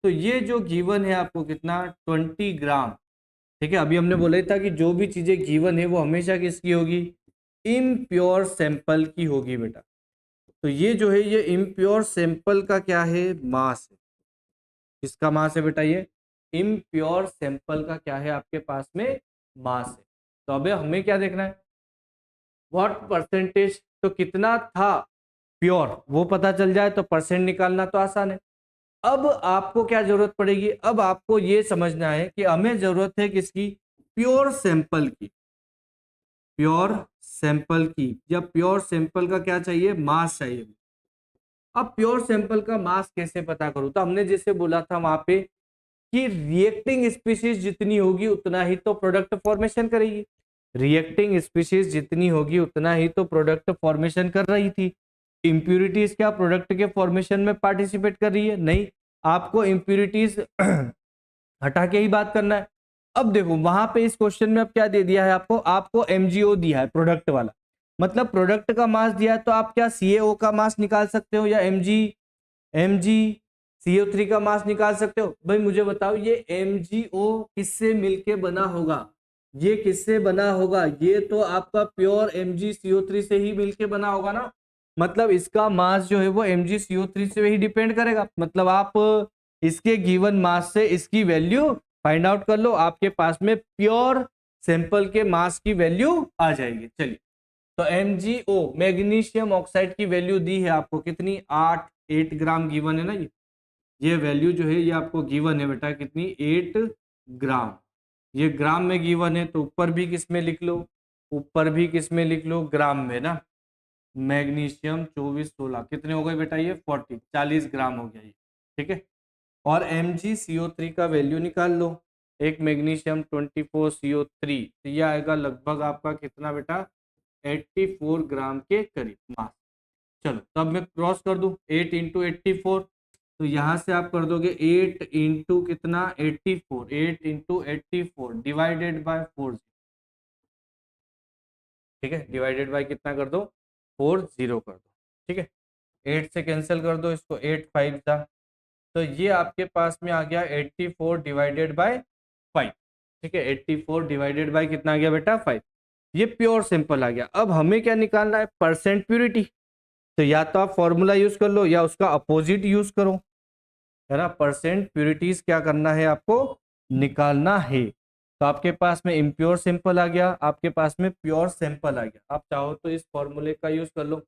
Speaker 1: तो ये जो गिवन है आपको कितना, 20 ग्राम। ठीक है, अभी हमने बोला ही था कि जो भी चीजें गिवन है वो हमेशा किसकी होगी, इम्प्योर सैंपल की होगी बेटा। तो ये जो है ये इम्प्योर सैंपल का क्या है, मास है। किसका मास है बेटा, ये इम्प्योर सैंपल का क्या है आपके पास में, मास है। तो अबे हमें क्या देखना है, व्हाट परसेंटेज, तो कितना था प्योर वो पता चल जाए तो परसेंट निकालना तो आसान है। अब आपको क्या जरूरत पड़ेगी, अब आपको ये समझना है कि हमें जरूरत है किसकी, प्योर सैंपल की, प्योर सैंपल की, या प्योर सैंपल का क्या चाहिए, मास चाहिए। अब प्योर सैंपल का मास कैसे पता करूं, तो हमने जैसे बोला था वहां पे कि रिएक्टिंग स्पीशीज जितनी होगी उतना ही तो प्रोडक्ट फॉर्मेशन करेगी। रिएक्टिंग स्पीशीज जितनी होगी उतना ही तो प्रोडक्ट फॉर्मेशन कर रही थी। इंप्यूरिटीज क्या प्रोडक्ट के फॉर्मेशन में पार्टिसिपेट कर रही है, नहीं। आपको इंप्यूरिटीज हटा के ही बात करना है। अब देखो वहां पे इस क्वेश्चन में अब क्या दे दिया है आपको, आपको MgO दिया है प्रोडक्ट वाला, मतलब प्रोडक्ट का मास दिया है, तो आप क्या CaO का मास निकाल सकते हो, या MgCO3 का मास निकाल सकते हो। भाई मुझे बताओ ये MgO किससे मिलके बना होगा, ये किससे बना होगा, ये तो आपका प्योर MgCO3 से ही मिलके बना होगा ना। मतलब इसका मास जो है वो MgCO3 से ही डिपेंड करेगा। मतलब आप इसके गिवन मास से इसकी वैल्यू फाइंड आउट कर लो, आपके पास में प्योर सैंपल के मास की वैल्यू आ जाएगी। चलिए, तो MgO मैग्नीशियम ऑक्साइड की वैल्यू दी है आपको कितनी, 8 ग्राम गिवन है ना। ये वैल्यू जो है ये आपको गिवन है बेटा कितनी, 8 ग्राम। ये ग्राम में गिवन है तो ऊपर भी किस में लिख लो, ऊपर भी किस में लिख लो, ग्राम में ना। मैग्नीशियम 24 16 कितने हो गए बेटा, ये 40 ग्राम हो गया ये। ठीक है, और MgCO3 का वैल्यू निकाल लो, एक मैग्नीशियम 24CO3, तो ये आएगा लगभग आपका कितना बेटा, 84 ग्राम के करीब मास। चलो तो अब मैं क्रॉस कर दूं 8 इंटू 84, तो यहां से आप कर दोगे 8 इंटू कितना 84, 8 इंटू 84 डिवाइडेड बाय 4। ठीक है, डिवाइडेड बाय कितना कर दो, 40 कर दो, ठीक है, 8 से कैंसिल कर दो इसको, 8 5 था, तो ये आपके पास में आ गया 84 डिवाइडेड बाय 5, ठीक है, 84 डिवाइडेड बाय कितना आ गया बेटा 5, ये प्योर सिंपल आ गया। अब हमें क्या निकालना है, परसेंट प्यूरिटी, तो या तो आप फॉर्मूला यूज कर लो या उसका अपोजिट यूज करो, है ना, परसेंट प्यूरिटीज क्या करना है आपको, निकालना है। तो आपके पास में इम्प्योर सिंपल आ गया, आपके पास में प्योर सिंपल आ गया, आप चाहो तो इस फॉर्मूले का यूज कर लो,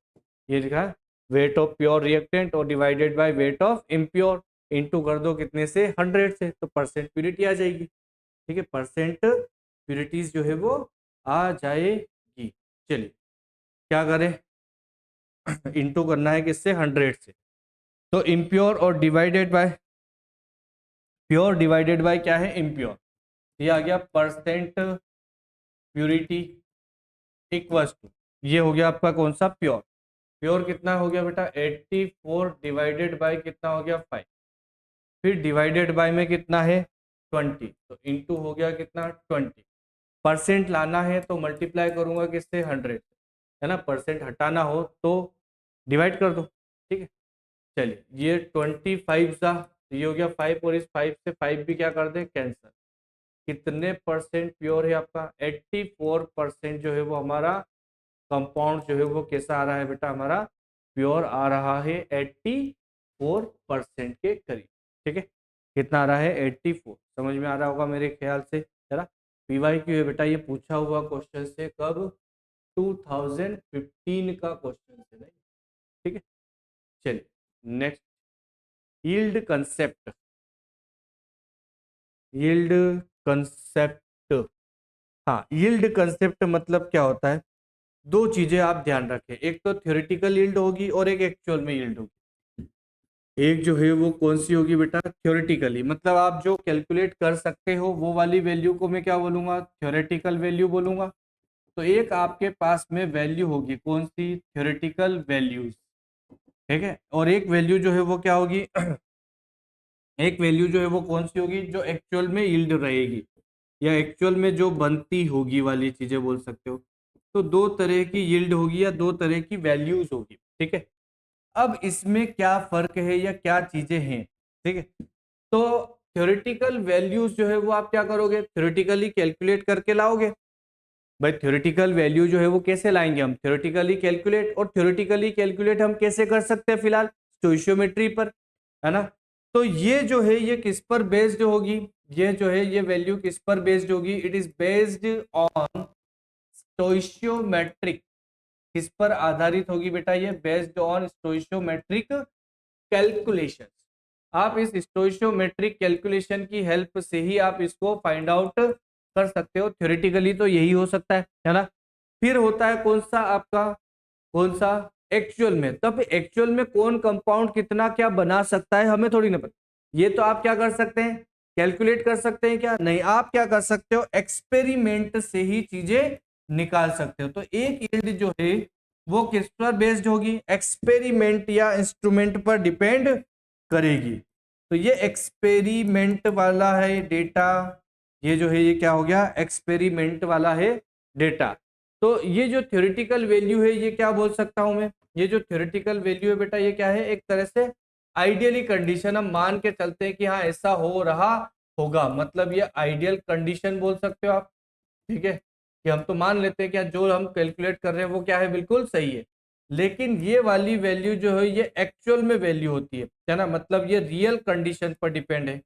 Speaker 1: ये लिखा है वेट ऑफ प्योर रिएक्टेंट और divided by weight of impure, into कर दो कितने से, 100 से, तो परसेंट प्यूरिटी आ जाएगी, ठीक है, परसेंट प्यूरिटीज जो है वो आ जाएगी। चलिए क्या करें, इनटू करना है किससे, 100 से, तो इम्प्योर और divided by pure divided by क्या है, इम्प्योर, ये आ गया परसेंट प्यूरिटी इक्वल्स टू, ये हो गया आपका कौन सा, प्योर, प्योर कितना हो गया बेटा 84 डिवाइडेड बाय कितना हो गया 5, फिर डिवाइडेड बाय में कितना है 20, तो इनटू हो गया कितना 20, परसेंट लाना है तो मल्टीप्लाई करूंगा किससे, 100, है ना, परसेंट हटाना हो तो डिवाइड कर दो, ठीक है। चलिए ये 25 सा, ये हो गया 5 और इस 5 से 5 भी क्या कर दें, कैंसिल, कितने परसेंट प्योर है आपका, 84% जो है वो हमारा कंपाउंड जो है वो कैसा आ रहा है बेटा, हमारा प्योर आ रहा है 84% के करीब, ठीक है, कितना आ रहा है 84, समझ में आ रहा होगा मेरे ख्याल से, है ना। पीवाईक्यू है बेटा, ये पूछा हुआ क्वेश्चन से कब, 2015 का क्वेश्चन से, नहीं, ठीक है। चलिए next, yield concept, yield concept, हाँ यील्ड कंसेप्ट मतलब क्या होता है, दो चीजें आप ध्यान रखें, एक तो थ्योरेटिकल यील्ड होगी और एक एक्चुअल में यील्ड होगी। एक जो है वो कौन सी होगी बेटा, थ्योरेटिकली, मतलब आप जो कैलकुलेट कर सकते हो वो वाली वैल्यू को मैं क्या बोलूंगा, थ्योरेटिकल वैल्यू बोलूंगा। तो एक आपके पास में वैल्यू होगी कौन सी, थ्योरेटिकल वैल्यूज, ठीक है, और एक वैल्यू जो है वो क्या होगी एक वैल्यू जो है वो कौन सी होगी, जो एक्चुअल में यील्ड रहेगी या एक्चुअल में जो बनती होगी वाली चीजें बोल सकते हो। तो दो तरह की यील्ड होगी या दो तरह की वैल्यूज होगी, ठीक है। अब इसमें क्या फर्क है या क्या चीजें हैं, ठीक है। तो थ्योरेटिकल वैल्यूज जो है वो आप क्या करोगे, थ्योरेटिकली कैलकुलेट करके लाओगे। भाई थ्योरेटिकल वैल्यू जो है वो कैसे लाएंगे हम, थ्योरेटिकली कैलकुलेट, और थ्योरेटिकली कैलकुलेट हम कैसे कर सकते हैं, फिलहाल स्टोइशियोमेट्री पर, है ना। तो ये जो है ये किस पर बेस्ड होगी, ये जो है ये वैल्यू किस पर बेस्ड होगी, इट इज बेस्ड ऑन स्टोइशियोमेट्रिक, किस पर आधारित होगी बेटा, ये बेस्ड ऑन स्टोइशियोमेट्रिक कैलकुलेशन। आप इस स्टोइशियोमेट्रिक कैलकुलेशन की हेल्प से ही आप इसको फाइंड आउट कर सकते हो, थ्योरेटिकली तो यही हो सकता है ना। फिर होता है कौन सा आपका, कौन सा, एक्चुअल में, तब एक्चुअल में कौन कंपाउंड कितना क्या बना सकता है हमें थोड़ी ना पता, ये तो आप क्या कर सकते हैं, कैलकुलेट कर सकते हैं क्या, नहीं, आप क्या कर सकते हो, एक्सपेरिमेंट से ही चीजें निकाल सकते हो। तो एक यील्ड जो है वो किस पर बेस्ड होगी, एक्सपेरिमेंट या इंस्ट्रूमेंट पर डिपेंड करेगी। तो ये एक्सपेरिमेंट वाला है डेटा, ये जो है ये क्या हो गया, एक्सपेरिमेंट वाला है डेटा। तो ये जो थ्योरेटिकल वैल्यू है ये क्या बोल सकता हूं मैं, ये जो थ्योरेटिकल वैल्यू है बेटा ये क्या है, एक तरह से आइडियली कंडीशन, हम मान के चलते हैं कि हाँ ऐसा हो रहा होगा, मतलब ये आइडियल कंडीशन बोल सकते हो आप, ठीक है, कि हम तो मान लेते हैं कि जो हम कैलकुलेट कर रहे हैं वो क्या है, बिल्कुल सही है। लेकिन ये वाली वैल्यू जो है ये एक्चुअल में वैल्यू होती है ना, मतलब ये रियल कंडीशन पर डिपेंड है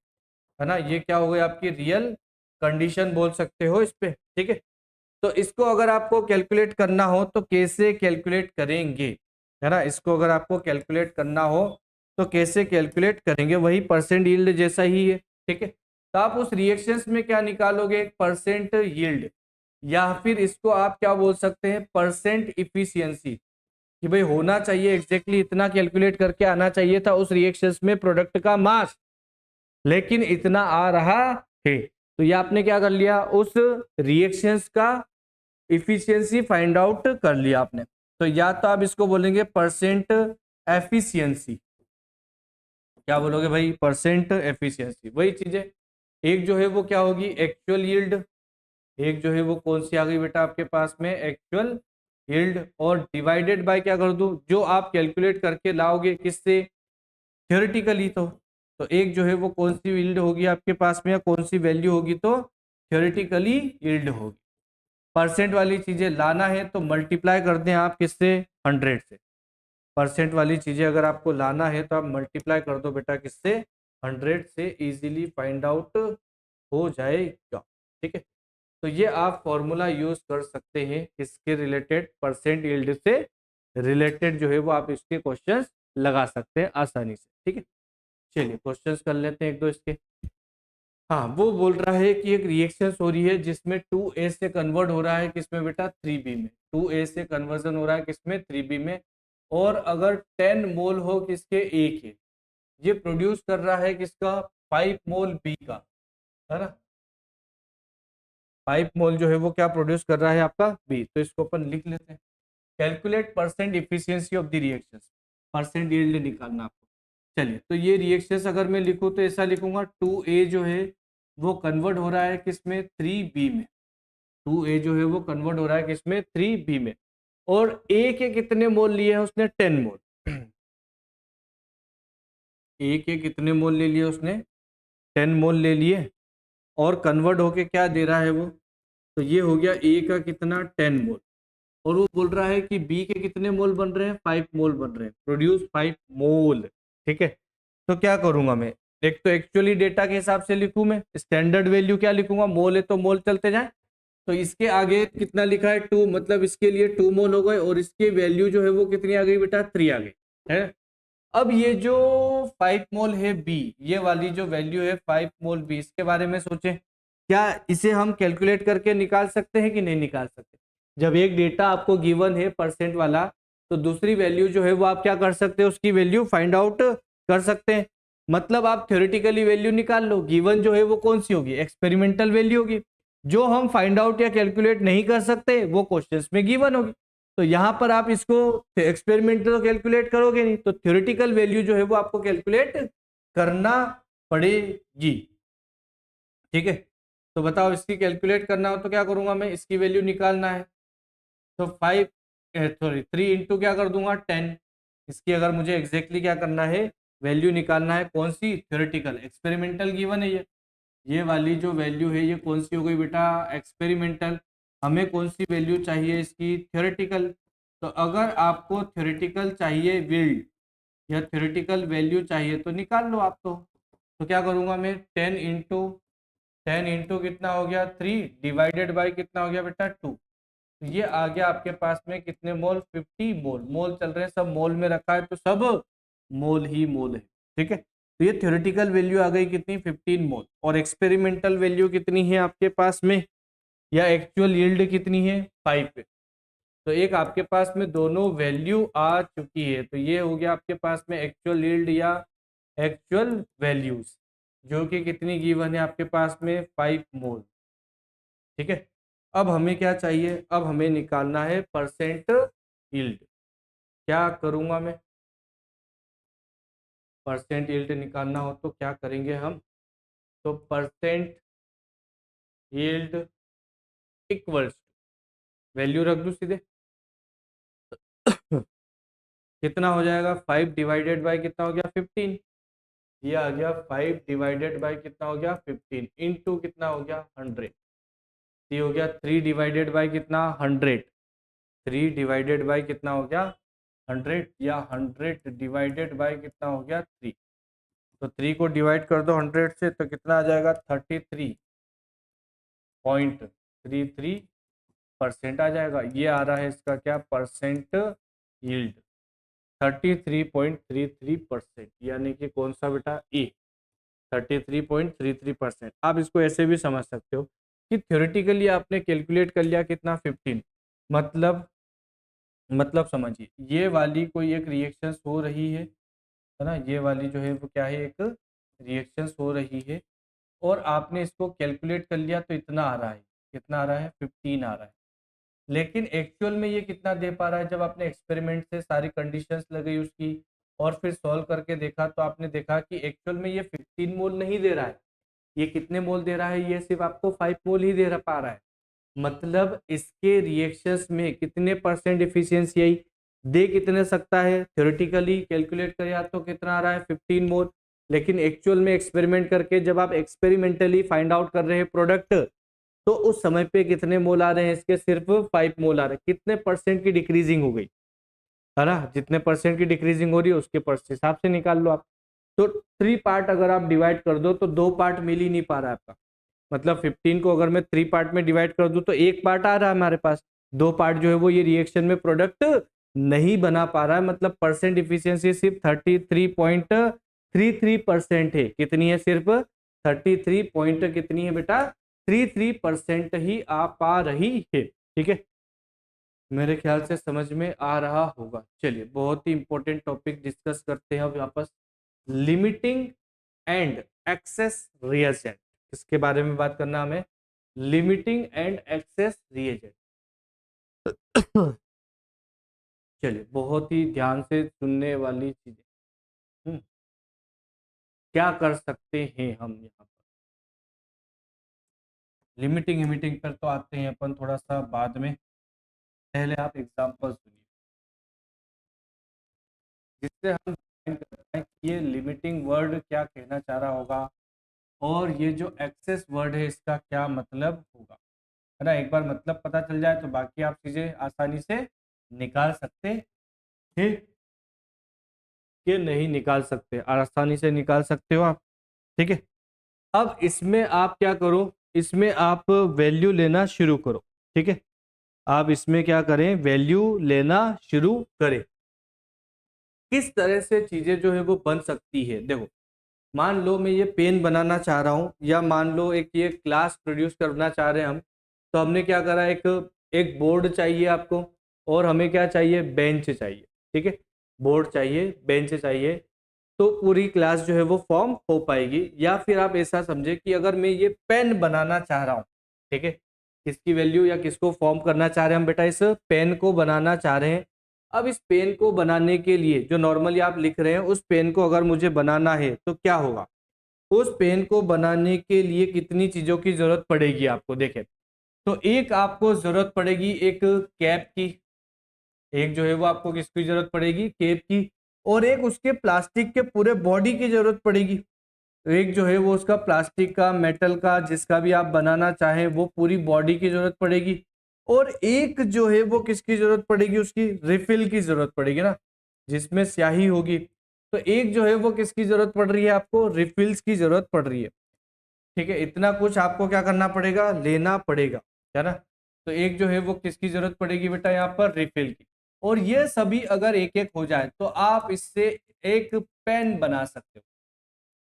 Speaker 1: ना, ये क्या हो गया आपकी रियल कंडीशन बोल सकते हो इस पे, ठीक है। तो इसको अगर आपको कैलकुलेट करना हो तो कैसे कैलकुलेट करेंगे, है ना, इसको अगर आपको कैलकुलेट करना हो तो कैसे कैलकुलेट करेंगे, वही परसेंट यील्ड जैसा ही है, ठीक है। तो आप उस रिएक्शंस में क्या निकालोगे, परसेंट यील्ड, या फिर इसको आप क्या बोल सकते हैं, परसेंट इफिशियंसी, कि भाई होना चाहिए एग्जैक्टली इतना कैलकुलेट करके आना चाहिए था उस रिएक्शंस में प्रोडक्ट का मास, लेकिन इतना आ रहा है। तो ये आपने क्या कर लिया, उस रिएक्शंस का इफिशियंसी फाइंड आउट कर लिया आपने। तो या तो आप इसको बोलेंगे परसेंट एफिशिएंसी, क्या बोलोगे भाई, परसेंट एफिशिएंसी, वही चीजें। एक जो है वो क्या होगी, एक्चुअल यील्ड, एक जो है वो कौन सी आ गई बेटा आपके पास में, एक्चुअल यील्ड, और डिवाइडेड बाय क्या कर दूं, जो आप कैलकुलेट करके लाओगे किससे, थ्योरेटिकली। तो एक जो है वो कौन सी यील्ड होगी आपके पास में, या कौन सी वैल्यू होगी, तो थ्योरेटिकली यील्ड होगी। परसेंट वाली चीजें लाना है तो मल्टीप्लाई कर दें आप किससे, 100 से। परसेंट वाली चीजें अगर आपको लाना है तो आप मल्टीप्लाई कर दो बेटा किससे, 100 से, इजीली फाइंड आउट हो जाएगा। ठीक है, तो ये आप फॉर्मूला यूज कर सकते हैं किसके रिलेटेड, परसेंट यील्ड से रिलेटेड जो है वो आप इसके क्वेश्चंस लगा सकते हैं आसानी से। ठीक है, चलिए क्वेश्चंस कर लेते हैं एक दो इसके। हाँ, वो बोल रहा है कि एक रिएक्शन हो रही है जिसमें 2A से कन्वर्ट हो रहा है किसमें बेटा, 3B में। 2A से कन्वर्जन हो रहा है किसमें, 3B में। और अगर 10 मोल हो किसके, A के, ये प्रोड्यूस कर रहा है किसका, 5 मोल B का, है ना। 5 मोल जो है वो क्या प्रोड्यूस कर रहा है आपका, B। तो इसको अपन लिख लेते हैं। Calculate percent efficiency of the reaction, percent yield निकालना आपको। चलिए, तो ये रिएक्शंस अगर मैं लिखूं तो ऐसा लिखूंगा, 2A जो है वो कन्वर्ट हो रहा है किसमें, 3B में। 2A जो है वो कन्वर्ट हो रहा है किसमें, 3B में। और A के कितने मोल लिए हैं उसने, 10 मोल। A के कितने मोल ले लिए उसने, 10 मोल ले लिए। और कन्वर्ट होके क्या दे रहा है वो, तो ये हो गया A का कितना, 10 मोल। और वो बोल रहा है कि B के कितने मोल बन रहे हैं, 5 मोल बन रहे हैं, प्रोड्यूस 5 मोल। ठीक है, तो क्या करूंगा मैं, एक तो एक्चुअली डेटा के हिसाब से लिखूं, मैं स्टैंडर्ड वैल्यू क्या लिखूंगा, मोल है तो मोल चलते जाए। तो इसके आगे कितना लिखा है, 2, मतलब इसके लिए 2 मोल हो गए, और इसके वैल्यू जो है वो कितनी आ गई बेटा, 3 आ गई है। अब ये जो 5 मोल है बी, ये वाली जो वैल्यू है 5 मोल बी, इसके बारे में सोचें, क्या इसे हम कैलकुलेट करके निकाल सकते हैं कि नहीं निकाल सकते। जब एक डेटा आपको गिवन है परसेंट वाला, तो दूसरी वैल्यू जो है वो आप क्या कर सकते हैं, उसकी वैल्यू फाइंड आउट कर सकते हैं। मतलब आप थ्योरेटिकली वैल्यू निकाल लो, गिवन जो है वो कौन सी होगी, एक्सपेरिमेंटल वैल्यू होगी। जो हम फाइंड आउट या कैलकुलेट नहीं कर सकते वो क्वेश्चंस में गिवन होगी। तो यहां पर आप इसको एक्सपेरिमेंटल तो कैलकुलेट करोगे नहीं, तो थ्योरेटिकल वैल्यू जो है वो आपको कैलकुलेट करना पड़ेगी। ठीक है, तो बताओ इसकी कैलकुलेट करना हो तो क्या करूंगा मैं, इसकी वैल्यू निकालना है तो 5 सॉरी 3 इंटू क्या कर दूंगा, 10। इसकी अगर मुझे एग्जैक्टली क्या करना है, वैल्यू निकालना है, कौन सी, थ्योरेटिकल। एक्सपेरिमेंटल गिवन है ये वाली जो वैल्यू है ये कौन सी हो गई बेटा, एक्सपेरिमेंटल। हमें कौन सी वैल्यू चाहिए इसकी, थ्योरेटिकल। तो अगर आपको थ्योरेटिकल चाहिए विल्ड, या थ्योरेटिकल वैल्यू चाहिए तो निकाल लो आप। तो क्या करूंगा मैं, 10 इंटू कितना हो गया, 3, डिवाइडेड बाई कितना हो गया बेटा, 2। तो ये आ गया आपके पास में कितने मोल, 50 मोल। मोल चल रहे हैं, सब मोल में रखा है तो सब मोल ही मोल है। ठीक है, तो ये थ्योरेटिकल वैल्यू आ गई कितनी, 15 मोल। और एक्सपेरिमेंटल वैल्यू कितनी है आपके पास में, या एक्चुअल यील्ड कितनी है, 5 पे। तो एक आपके पास में दोनों वैल्यू आ चुकी है, तो ये हो गया आपके पास में एक्चुअल यील्ड या एक्चुअल वैल्यूज, जो कि कितनी गिवन है आपके पास में, 5 मोल। ठीक है, अब हमें क्या चाहिए, अब हमें निकालना है परसेंट यील्ड। क्या करूंगा मैं, परसेंट यील्ड निकालना हो तो क्या करेंगे हम, तो परसेंट यील्ड इक्वल्स, वैल्यू रख दूं सीधे। कितना हो जाएगा, 5 डिवाइडेड बाई कितना हो गया, 15। ये आ गया 5 डिवाइडेड बाई कितना हो गया, 15 इंटू कितना हो गया, 100। ये हो गया 3 डिवाइडेड बाई कितना, 100। 3 डिवाइडेड बाई कितना हो गया, 100, या 100 डिवाइडेड बाई कितना हो गया, 3। तो 3 को डिवाइड कर दो 100 से तो कितना आ जाएगा, 33.33% आ जाएगा। ये आ रहा है इसका क्या, परसेंट यील्ड 33.33%, यानी कि कौन सा बेटा, ए। 33.33%। आप इसको ऐसे भी समझ सकते हो कि थ्योरेटिकली आपने कैलकुलेट कर लिया कितना, 15। मतलब समझिए, ये वाली कोई एक रिएक्शन हो रही है ना, ये वाली जो है वो क्या है, एक रिएक्शन हो रही है, और आपने इसको कैलकुलेट कर लिया तो इतना आ रहा है, कितना आ रहा है, 15 आ रहा है। लेकिन एक्चुअल में ये कितना दे पा रहा है, जब आपने एक्सपेरिमेंट से सारी कंडीशंस लगाई उसकी और फिर सॉल्व करके देखा, तो आपने देखा कि एक्चुअल में ये 15 मोल नहीं दे रहा है। ये कितने मोल दे रहा है, ये सिर्फ आपको 5 मोल ही दे पा रहा है। मतलब इसके रिएक्शंस में कितने परसेंट इफिशियंसी आई, दे कितने सकता है, थ्योरेटिकली कैलकुलेट करें तो कितना आ रहा है 15 मोल, लेकिन एक्चुअल में एक्सपेरिमेंट करके जब आप एक्सपेरिमेंटली फाइंड आउट कर रहे हैं प्रोडक्ट, तो उस समय पे कितने मोल आ रहे हैं इसके, सिर्फ 5 मोल आ रहे हैं। कितने परसेंट की डिक्रीजिंग हो गई है ना, जितने परसेंट की डिक्रीजिंग हो रही है उसके हिसाब से निकाल लो आप। तो 3 पार्ट अगर आप डिवाइड कर दो तो 2 पार्ट मिल ही नहीं पा रहा है आपका, मतलब 15 को अगर मैं 3 पार्ट में डिवाइड कर दूं तो 1 पार्ट आ रहा है हमारे पास, 2 पार्ट जो है वो ये रिएक्शन में प्रोडक्ट नहीं बना पा रहा है, मतलब परसेंट इफिशियंसी सिर्फ 33.33% है। कितनी है, सिर्फ 33 पॉइंट कितनी है बेटा, 33% ही आ पा रही है। ठीक है, मेरे ख्याल से समझ में आ रहा होगा। चलिए, बहुत ही इंपॉर्टेंट टॉपिक डिस्कस करते हैं अब वापस, लिमिटिंग एंड एक्सेस रिएजेंट। इसके बारे में बात करना हमें, लिमिटिंग एंड एक्सेस रिएजेंट। चलिए, बहुत ही ध्यान से सुनने वाली चीजें। क्या कर सकते हैं हम यहाँ पर, लिमिटिंग लिमिटिंग पर तो आते हैं अपन थोड़ा सा बाद में, पहले आप एग्जांपल सुनिए जिससे हम define कर पाए कि ये लिमिटिंग वर्ड क्या कहना चाह रहा होगा और ये जो एक्सेस वर्ड है इसका क्या मतलब होगा, है ना। एक बार मतलब पता चल जाए तो बाकी आप चीजें आसानी से निकाल सकते हैं कि नहीं निकाल सकते, आसानी से निकाल सकते हो आप। ठीक है, अब इसमें आप क्या करो, इसमें आप वैल्यू लेना शुरू करो। ठीक है, आप इसमें क्या करें, वैल्यू लेना शुरू करें। किस तरह से चीजें जो है वो बन सकती है, देखो मान लो मैं ये पेन बनाना चाह रहा हूँ, या मान लो एक ये क्लास प्रोड्यूस करना चाह रहे हैं हम, तो हमने क्या करा, एक एक बोर्ड चाहिए आपको, और हमें क्या चाहिए, बेंच चाहिए। ठीक है, बोर्ड चाहिए, बेंच चाहिए, तो पूरी क्लास जो है वो फॉर्म हो पाएगी। या फिर आप ऐसा समझे कि अगर मैं ये पेन बनाना चाह रहा हूँ, ठीक है, किसकी वैल्यू या किसको फॉर्म करना चाह रहे हैं हम बेटा, इस पेन को बनाना चाह रहे हैं। अब इस पेन को बनाने के लिए जो नॉर्मली आप लिख रहे हैं, उस पेन को अगर मुझे बनाना है तो क्या होगा, उस पेन को बनाने के लिए कितनी चीजों की जरूरत पड़ेगी आपको, देखें तो एक आपको जरूरत पड़ेगी एक कैप की, एक जो है वो आपको किसकी जरूरत पड़ेगी, कैप की, और एक उसके प्लास्टिक के पूरे बॉडी की जरूरत पड़ेगी। एक जो है वो उसका प्लास्टिक का, मेटल का, जिसका भी आप बनाना चाहें वो पूरी बॉडी की जरूरत पड़ेगी। और एक जो है वो किसकी जरूरत पड़ेगी, उसकी रिफिल की जरूरत पड़ेगी ना, जिसमें स्याही होगी। तो एक जो है वो किसकी जरूरत पड़ रही है, आपको रिफिल्स की जरूरत पड़ रही है। ठीक है, इतना कुछ आपको क्या करना पड़ेगा, लेना पड़ेगा, है ना। तो एक जो है वो किसकी जरूरत पड़ेगी बेटा, यहाँ पर रिफिल की। और ये सभी अगर एक एक हो जाए तो आप इससे एक पेन बना सकते हो,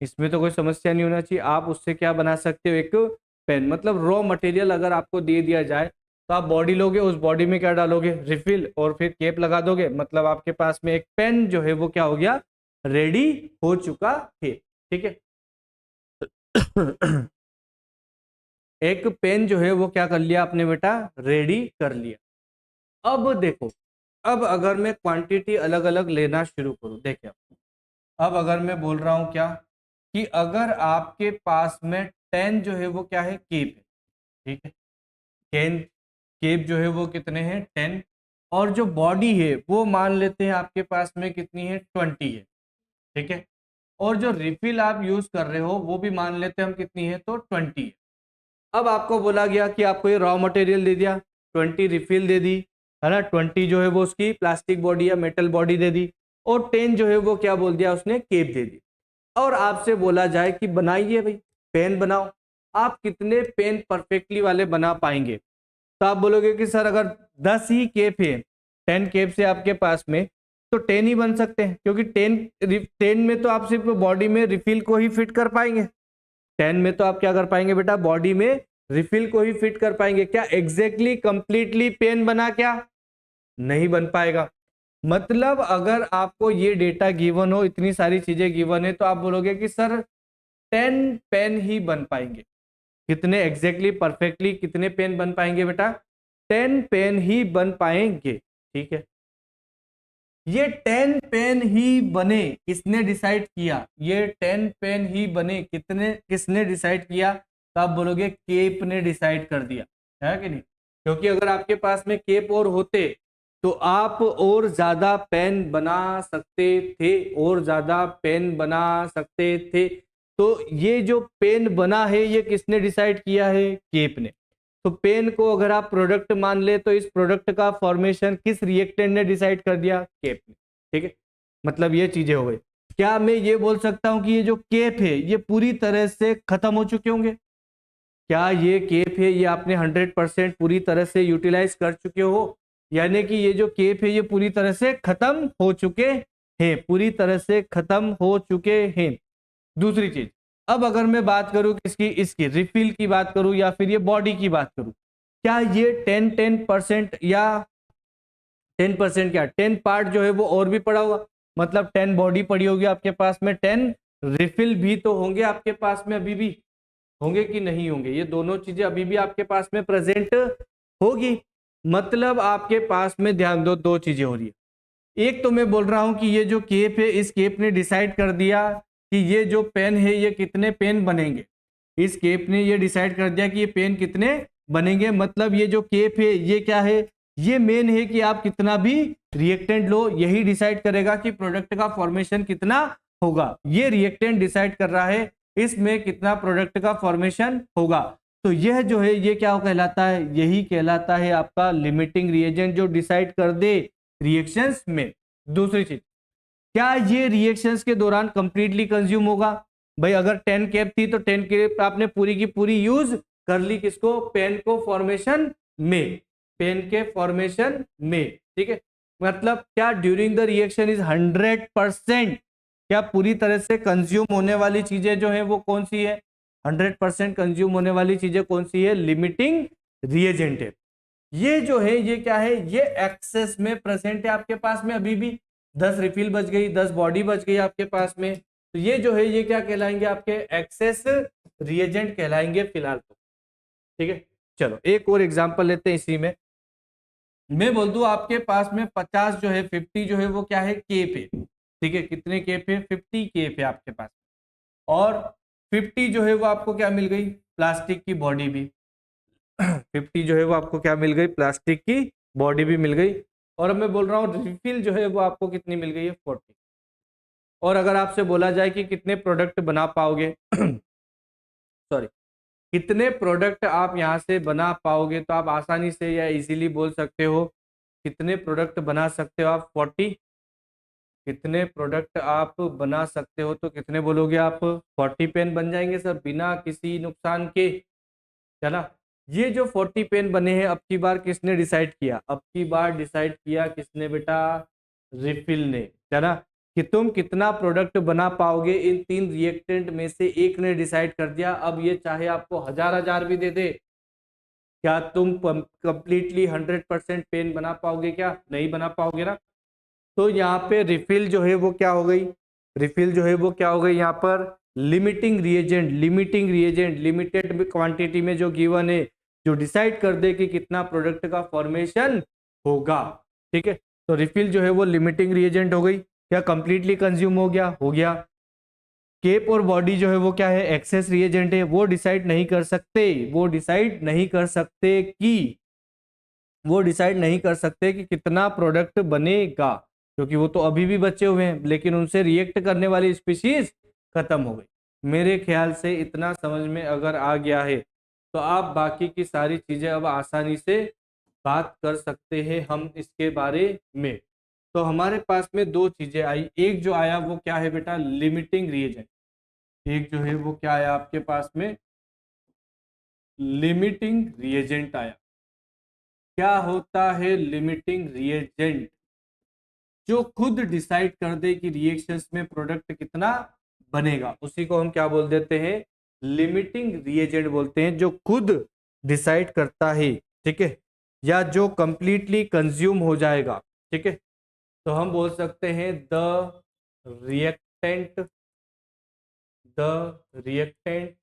Speaker 1: इसमें तो कोई समस्या नहीं होना चाहिए। आप उससे क्या बना सकते हो, एक पेन। मतलब रॉ मटेरियल अगर आपको दे दिया जाए तो आप बॉडी लोगे, उस बॉडी में क्या डालोगे, रिफिल, और फिर केप लगा दोगे, मतलब आपके पास में एक पेन जो है वो क्या हो गया, रेडी हो चुका है। ठीक है, एक पेन जो है वो क्या कर लिया आपने बेटा, रेडी कर लिया। अब देखो, अब अगर मैं क्वांटिटी अलग अलग लेना शुरू करूं, देखिए अब अगर मैं बोल रहा हूं क्या, कि अगर आपके पास में 10 जो है वो क्या है, केप है। ठीक है, 10 केप जो है वो कितने हैं, 10, और जो बॉडी है वो मान लेते हैं आपके पास में कितनी है, 20 है। ठीक है, और जो रिफिल आप यूज कर रहे हो वो भी मान लेते हैं हम कितनी है, तो 20 है। अब आपको बोला गया कि आपको ये रॉ मटेरियल दे दिया, 20 रिफिल दे दी, है ना, 20 जो है वो उसकी प्लास्टिक बॉडी या मेटल बॉडी दे दी, और 10 जो है वो क्या बोल दिया उसने, केप दे दी। और आपसे बोला जाए कि बनाइए भाई, पेन बनाओ, आप कितने पेन परफेक्टली वाले बना पाएंगे। तो आप बोलोगे कि सर अगर 10 ही केप है, 10 केप से आपके पास में, तो 10 ही बन सकते हैं, क्योंकि 10 में तो आप सिर्फ बॉडी में रिफिल को ही फिट कर पाएंगे। 10 में तो आप क्या कर पाएंगे बेटा, बॉडी में रिफिल को ही फिट कर पाएंगे। क्या एग्जैक्टली कंप्लीटली पेन बना, क्या नहीं बन पाएगा। मतलब अगर आपको ये डेटा गिवन हो, इतनी सारी चीजें गिवन है, तो आप बोलोगे कि सर 10 पेन ही बन पाएंगे। कितने एग्जैक्टली परफेक्टली कितने पेन बन पाएंगे बेटा, 10 पेन ही बन पाएंगे। ठीक है, ये 10 पेन ही बने, किसने डिसाइड किया, ये 10 पेन ही बने कितने, किसने डिसाइड किया, तो आप बोलोगे केप ने डिसाइड कर दिया, है कि नहीं। क्योंकि अगर आपके पास में केप और होते तो आप और ज्यादा पेन बना सकते थे, और ज्यादा पेन बना सकते थे। तो ये जो पेन बना है ये किसने डिसाइड किया है? केप ने। तो पेन को अगर आप प्रोडक्ट मान ले तो इस प्रोडक्ट का फॉर्मेशन किस रिएक्टेंट ने डिसाइड कर दिया? केप ने। ठीक है, मतलब ये चीजें हो गई। क्या मैं ये बोल सकता हूं कि ये जो केप है ये पूरी तरह से खत्म हो चुके होंगे? क्या ये केप है ये आपने 100% पूरी तरह से यूटिलाइज कर चुके हो? यानी कि ये जो केप है ये पूरी तरह से खत्म हो चुके हैं, पूरी तरह से खत्म हो चुके हैं। दूसरी चीज, अब अगर मैं बात करूं किसकी, इसकी रिफिल की बात करूं या फिर ये बॉडी की बात करूं, क्या ये 10% या 10% क्या 10 पार्ट जो है वो और भी पड़ा होगा? मतलब 10 बॉडी पड़ी होगी आपके पास में, 10 रिफिल भी तो होंगे आपके पास में, अभी भी होंगे कि नहीं होंगे? ये दोनों चीजें अभी भी आपके पास में प्रेजेंट होगी। मतलब आपके पास में ध्यान दो, दो चीजें हो रही है। एक तो मैं बोल रहा हूं कि ये जो केप है इस केप ने डिसाइड कर दिया कि ये जो पेन है ये कितने पेन बनेंगे। इस केप ने ये डिसाइड कर दिया कि ये पेन कितने बनेंगे। मतलब ये जो केप है ये क्या है? ये मेन है कि आप कितना भी रिएक्टेंट लो यही डिसाइड करेगा कि प्रोडक्ट का फॉर्मेशन कितना होगा। ये रिएक्टेंट डिसाइड कर रहा है इसमें कितना प्रोडक्ट का फॉर्मेशन होगा। तो यह जो है ये क्या कहलाता है? यही कहलाता है आपका लिमिटिंग रिएजेंट, जो डिसाइड कर दे रिएक्शंस में। दूसरी चीज, क्या ये रिएक्शंस के दौरान कंप्लीटली कंज्यूम होगा? भाई अगर 10 कैप थी तो 10 कैप आपने पूरी की पूरी यूज कर ली किसको? पेन को फॉर्मेशन में, पेन के फॉर्मेशन में। ठीक है, मतलब क्या ड्यूरिंग द रिएक्शन इज 100%, क्या पूरी तरह से कंज्यूम होने वाली चीजें जो है वो कौन सी है? 100% कंज्यूम होने वाली चीजें कौन सी है? लिमिटिंग रिएजेंट है। ये जो है ये क्या है? ये एक्सेस में प्रेजेंट है आपके पास में अभी भी। 10 रिफिल बच गई, 10 बॉडी बच गई आपके पास में। तो ये जो है ये क्या कहलाएंगे? आपके एक्सेस रिएजेंट कहलाएंगे फिलहाल तो। ठीक है, चलो एक और एग्जांपल लेते हैं इसी में। मैं बोल दूं आपके पास में 50 जो है 50 जो है वो क्या है? केप है। ठीक है, कितने केप है? 50 केप है आपके पास। और 50 जो है वो आपको क्या मिल गई? प्लास्टिक की बॉडी भी। 50 जो है वो आपको क्या मिल गई? प्लास्टिक की बॉडी भी मिल गई। और अब मैं बोल रहा हूँ रिफिल जो है वो आपको कितनी मिल गई है? 40। और अगर आपसे बोला जाए कि कितने प्रोडक्ट बना पाओगे सॉरी, कितने प्रोडक्ट आप यहाँ से बना पाओगे, तो आप आसानी से या इजीली बोल सकते हो कितने प्रोडक्ट बना सकते हो आप? 40। कितने प्रोडक्ट आप बना सकते हो? तो कितने बोलोगे आप? 40 पेन बन जाएंगे सर बिना किसी नुकसान के, है ना? ये जो 40 पेन बने हैं अब की बार किसने डिसाइड किया? अब की बार डिसाइड किया किसने बेटा? रिफिल ने, है ना? कि तुम कितना प्रोडक्ट बना पाओगे इन तीन रिएक्टेंट में से एक ने डिसाइड कर दिया। अब ये चाहे आपको हजार हजार भी दे दे, क्या तुम कंप्लीटली 100% पेन बना पाओगे? क्या नहीं बना पाओगे ना? तो यहाँ पे रिफिल जो है वो क्या हो गई? रिफिल जो है वो क्या हो गई यहाँ पर? Limiting reagent. Limiting reagent limited quantity में जो गिवन है, जो डिसाइड कर दे कि कितना प्रोडक्ट का फॉर्मेशन होगा। ठीक है, तो रिफिल जो है वो लिमिटिंग रिएजेंट हो गई। क्या कंप्लीटली कंज्यूम हो गया? हो गया। केप और बॉडी जो है वो क्या है? एक्सेस रिएजेंट है। वो डिसाइड नहीं कर सकते, वो डिसाइड नहीं कर सकते कि, वो डिसाइड नहीं कर सकते कि कितना प्रोडक्ट बनेगा, क्योंकि वो तो अभी भी बचे हुए हैं, लेकिन उनसे रिएक्ट करने वाली स्पीशीज खत्म हो गई। मेरे ख्याल से इतना समझ में अगर आ गया है तो आप बाकी की सारी चीजें अब आसानी से बात कर सकते हैं हम इसके बारे में। तो हमारे पास में दो चीजें आई। एक जो आया वो क्या है बेटा? Limiting reagent. एक जो है वो क्या आया आपके पास में? लिमिटिंग रिएजेंट आया। क्या होता है लिमिटिंग रिएजेंट? जो खुद डिसाइड कर दे कि रिएक्शंस में प्रोडक्ट कितना बनेगा, उसी को हम क्या बोल देते हैं? लिमिटिंग रिएजेंट बोलते हैं। जो खुद डिसाइड करता है, ठीक है, या जो कंप्लीटली कंज्यूम हो जाएगा। ठीक है, तो हम बोल सकते हैं reactant the reactant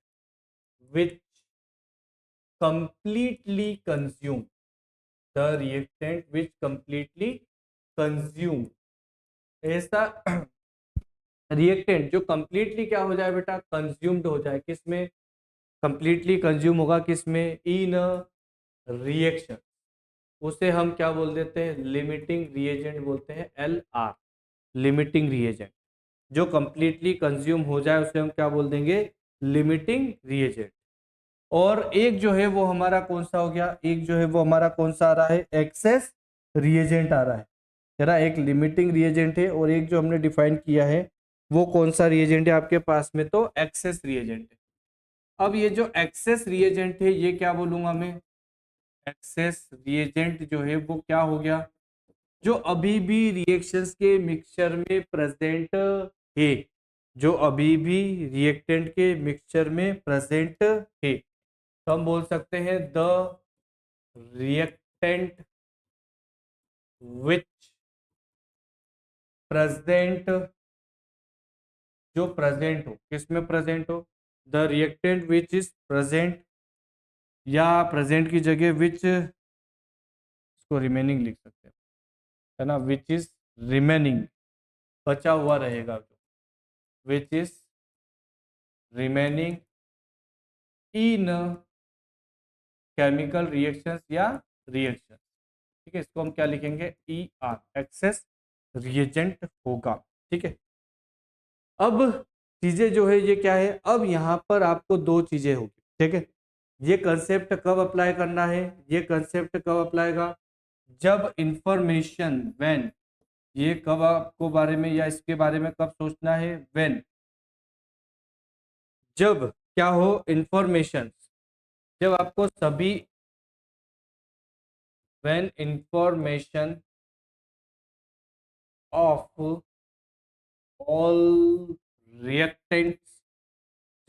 Speaker 1: which completely consume, the reactant which completely consume. ऐसा रिएक्टेंट जो कंप्लीटली क्या हो जाए बेटा? कंज्यूम्ड हो जाए। किसमें कंप्लीटली कंज्यूम होगा? किसमें? इन रिएक्शन। उसे हम क्या बोल देते हैं, लिमिटिंग रिएजेंट बोलते हैं, LR, लिमिटिंग रिएजेंट। जो कंप्लीटली कंज्यूम हो जाए उसे हम क्या बोल देंगे, लिमिटिंग रिएजेंट। और एक जो है वो हमारा कौन सा हो गया, एक जो है वो हमारा कौन सा आ रहा है, एक्सेस रिएजेंट आ रहा है। जरा एक लिमिटिंग रिएजेंट है और एक जो हमने डिफाइन किया है वो कौन सा रिएजेंट है आपके पास में, तो एक्सेस रिएजेंट है। अब ये जो एक्सेस रिएजेंट है ये क्या बोलूंगा मैं, एक्सेस रिएजेंट जो है वो क्या हो गया, जो अभी भी रिएक्शंस के मिक्सचर में प्रेजेंट है, जो अभी भी रिएक्टेंट के मिक्सचर में प्रेजेंट है, तो हम बोल सकते हैं द रिएक्टेंट विच प्रेजेंट, जो प्रेजेंट हो, किसमें प्रेजेंट हो, the reactant which is present, या प्रेजेंट की जगह विच, इसको रिमेनिंग लिख सकते हैं, है ना, विच इज रिमेनिंग, बचा हुआ रहेगा, which is remaining in chemical reactions या रिएक्शन। ठीक है, इसको हम क्या लिखेंगे, ER, एक्सेस रिएजेंट होगा। ठीक है, अब चीजें जो है ये क्या है, अब यहाँ पर आपको दो चीजें होगी। ठीक है, ये कंसेप्ट कब अप्लाई करना है, ये कंसेप्ट कब अप्लाई का, जब इंफॉर्मेशन व्हेन, ये कब आपको बारे में या इसके बारे में कब सोचना है, व्हेन, जब क्या हो, इंफॉर्मेशन, जब आपको सभी, when information of all reactants,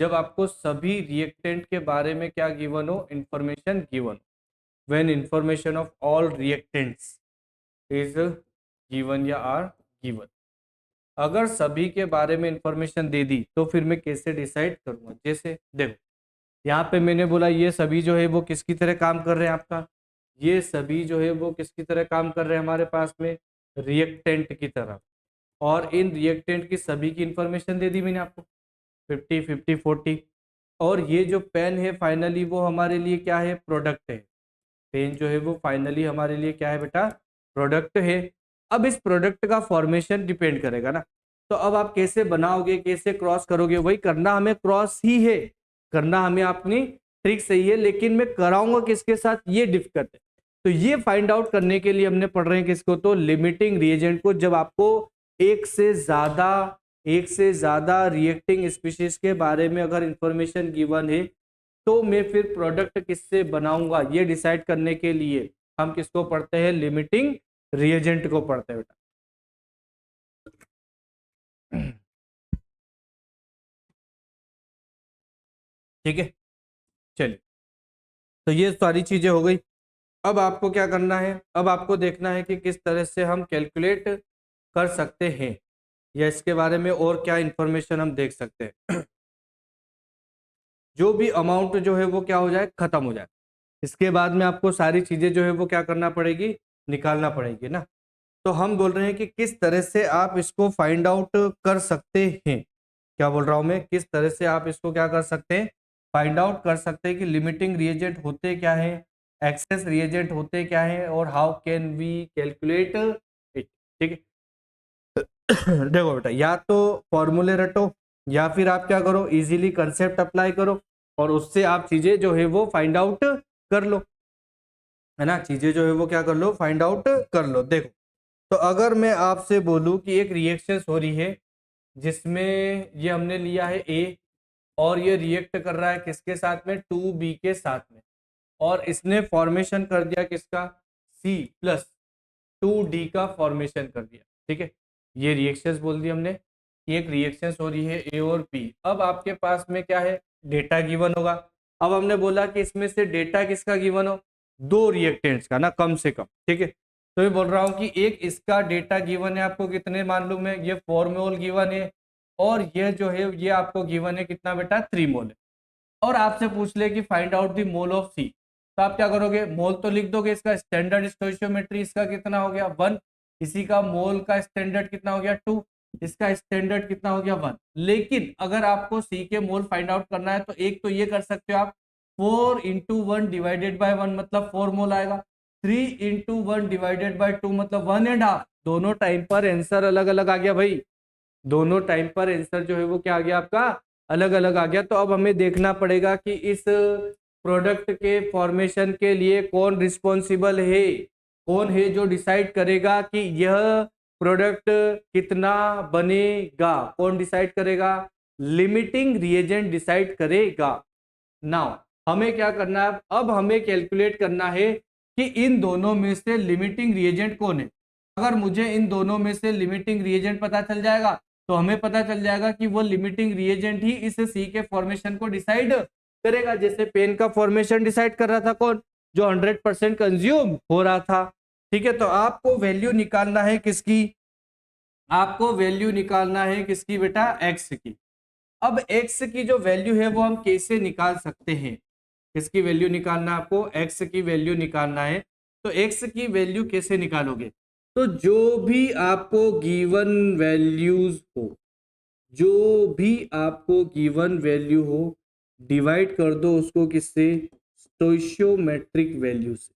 Speaker 1: जब आपको सभी रिएक्टेंट के बारे में क्या गिवन हो, information given, when information of all reactants is given या आर गिवन। अगर सभी के बारे में इंफॉर्मेशन दे दी तो फिर मैं कैसे डिसाइड करूंगा, जैसे देखो यहाँ पे मैंने बोला ये सभी जो है वो किसकी तरह काम कर रहे हैं, आपका ये सभी जो है वो किसकी तरह काम कर रहे हैं हमारे पास में, रिएक्टेंट की तरह, और इन रिएक्टेंट की सभी की इंफॉर्मेशन दे दी मैंने आपको, 50 50 40। और ये जो पेन है फाइनली वो हमारे लिए क्या है, प्रोडक्ट है, पेन जो है वो फाइनली हमारे लिए क्या है बेटा, प्रोडक्ट है। अब इस प्रोडक्ट का फॉर्मेशन डिपेंड करेगा ना, तो अब आप कैसे बनाओगे, कैसे क्रॉस करोगे, वही करना हमें क्रॉस ही है, करना हमें अपनी ट्रिक सही है, लेकिन मैं कराऊंगा किसके साथ, ये डिफिकल्ट है। तो ये फाइंड आउट करने के लिए हमने पढ़ रहे हैं किसको, तो लिमिटिंग रिएजेंट को। जब आपको एक से ज्यादा, एक से ज्यादा रिएक्टिंग स्पीशीज के बारे में अगर इंफॉर्मेशन गिवन है तो मैं फिर प्रोडक्ट किससे बनाऊंगा, ये डिसाइड करने के लिए हम किसको पढ़ते हैं, लिमिटिंग रिएजेंट को पढ़ते हैं बेटा। ठीक है, चलिए, तो ये सारी चीजें हो गई। अब आपको क्या करना है, अब आपको देखना है कि किस तरह से हम कैलकुलेट कर सकते हैं, या इसके बारे में और क्या इंफॉर्मेशन हम देख सकते हैं। जो भी अमाउंट जो है वो क्या हो जाए, खत्म हो जाए, इसके बाद में आपको सारी चीजें जो है वो क्या करना पड़ेगी, निकालना पड़ेगी ना। तो हम बोल रहे हैं कि किस तरह से आप इसको फाइंड आउट कर सकते हैं, क्या बोल रहा हूं मैं, किस तरह से आप इसको क्या कर सकते हैं, फाइंड आउट कर सकते हैं कि लिमिटिंग रिएजेंट होते क्या है, एक्सेस रिएजेंट होते क्या है, और how can we calculate it. ठीक है, देखो बेटा, या तो फॉर्मूले रटो, या फिर आप क्या करो, इजीली कंसेप्ट अप्लाई करो, और उससे आप चीजें जो है वो फाइंड आउट कर लो, है ना, चीजें जो है वो क्या कर लो, फाइंड आउट कर लो। देखो, तो अगर मैं आपसे बोलूं कि एक रिएक्शन हो रही है जिसमें ये हमने लिया है ए, और ये रिएक्ट कर रहा है किसके साथ में, 2B के साथ में, और इसने फॉर्मेशन कर दिया किसका, C+2D का फॉर्मेशन कर दिया। ठीक है, ये रिएक्शंस बोल दी हमने, एक रिएक्शंस हो रही है ए और बी। अब आपके पास में क्या है, डेटा गिवन होगा। अब हमने बोला कि इसमें से डेटा किसका गिवन हो, दो रिएक्टेंट्स का ना, कम से कम। ठीक है, तो मैं बोल रहा हूं कि एक इसका डेटा गिवन है आपको, कितने मालूम है, ये 4 मोल गिवन है, और ये जो है ये आपको गिवन है कितना बेटा, 3 मोल है। और आपसे पूछ ले कि find out the mole of C, तो आप क्या करोगे, मोल तो लिख दोगे, इसका स्टैंडर्ड स्टोइचियोमेट्री इसका कितना हो गया, 1, इसी का मोल का स्टैंडर्ड कितना हो गया, 2, इसका स्टैंडर्ड कितना हो गया, 1। लेकिन अगर आपको सी के मोल फाइंड आउट करना है तो एक तो ये कर सकते हो आप, 4 × 1 डिवाइडेड बाय 1, मतलब 4 मोल आएगा। 3 × 1 डिवाइडेड बाय 2 मतलब 1.5। दोनों टाइम पर आंसर अलग अलग आ गया भाई, दोनों टाइम पर आंसर जो है वो क्या आ गया आपका, अलग अलग आ गया। तो अब हमें देखना पड़ेगा कि इस प्रोडक्ट के फॉर्मेशन के लिए कौन रिस्पॉन्सिबल है, कौन है जो डिसाइड करेगा कि यह प्रोडक्ट कितना बनेगा, कौन डिसाइड करेगा, लिमिटिंग रिएजेंट डिसाइड करेगा। नाउ हमें क्या करना है, अब हमें कैलकुलेट करना है कि इन दोनों में से लिमिटिंग रिएजेंट कौन है। अगर मुझे इन दोनों में से लिमिटिंग रिएजेंट पता चल जाएगा तो हमें पता चल जाएगा कि वो लिमिटिंग रिएजेंट ही इस सी के फॉर्मेशन को डिसाइड करेगा। जैसे पेन का फॉर्मेशन डिसाइड कर रहा था कौन, जो 100% कंज्यूम हो रहा था। ठीक है, तो आपको वैल्यू निकालना है किसकी, आपको वैल्यू निकालना है किसकी बेटा, एक्स की। अब एक्स की जो वैल्यू है वो हम कैसे निकाल सकते हैं, किसकी वैल्यू निकालना है आपको, एक्स की वैल्यू निकालना है। तो एक्स की वैल्यू कैसे निकालोगे, तो जो भी आपको गिवन वैल्यूज हो, जो भी आपको गिवन वैल्यू हो, डिवाइड कर दो उसको किससे, स्टोइशियोमेट्रिक वैल्यू से,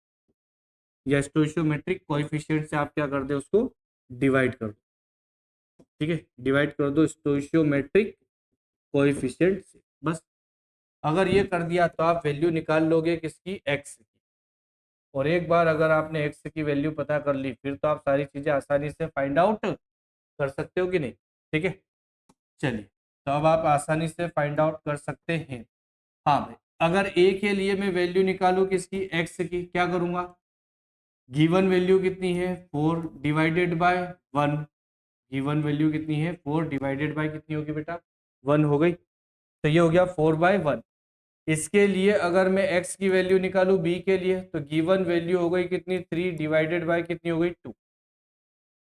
Speaker 1: या स्टोइशियोमेट्रिक कोएफिशिएंट से आप क्या कर दे उसको डिवाइड कर दो। ठीक है, डिवाइड कर दो स्टोइशियोमेट्रिक कोएफिशिएंट से, बस। अगर ये कर दिया तो आप वैल्यू निकाल लोगे किसकी, एक्स की। और एक बार अगर आपने एक्स की वैल्यू पता कर ली फिर तो आप सारी चीजें आसानी से फाइंड आउट कर सकते हो कि नहीं। ठीक है, चलिए, तो अब आप आसानी से फाइंड आउट कर सकते हैं। हाँ भाई, अगर ए के लिए मैं वैल्यू निकालूं किसकी, एक्स की, क्या करूंगा, गिवन वैल्यू कितनी है 4 डिवाइडेड बाय 1, गिवन वैल्यू कितनी है 4 डिवाइडेड बाय कितनी होगी बेटा, 1 हो गई। तो ये हो गया 4/1। इसके लिए अगर मैं x की वैल्यू निकालूं b के लिए तो गिवन वैल्यू हो गई कितनी, 3 डिवाइडेड बाय कितनी हो गई, 2।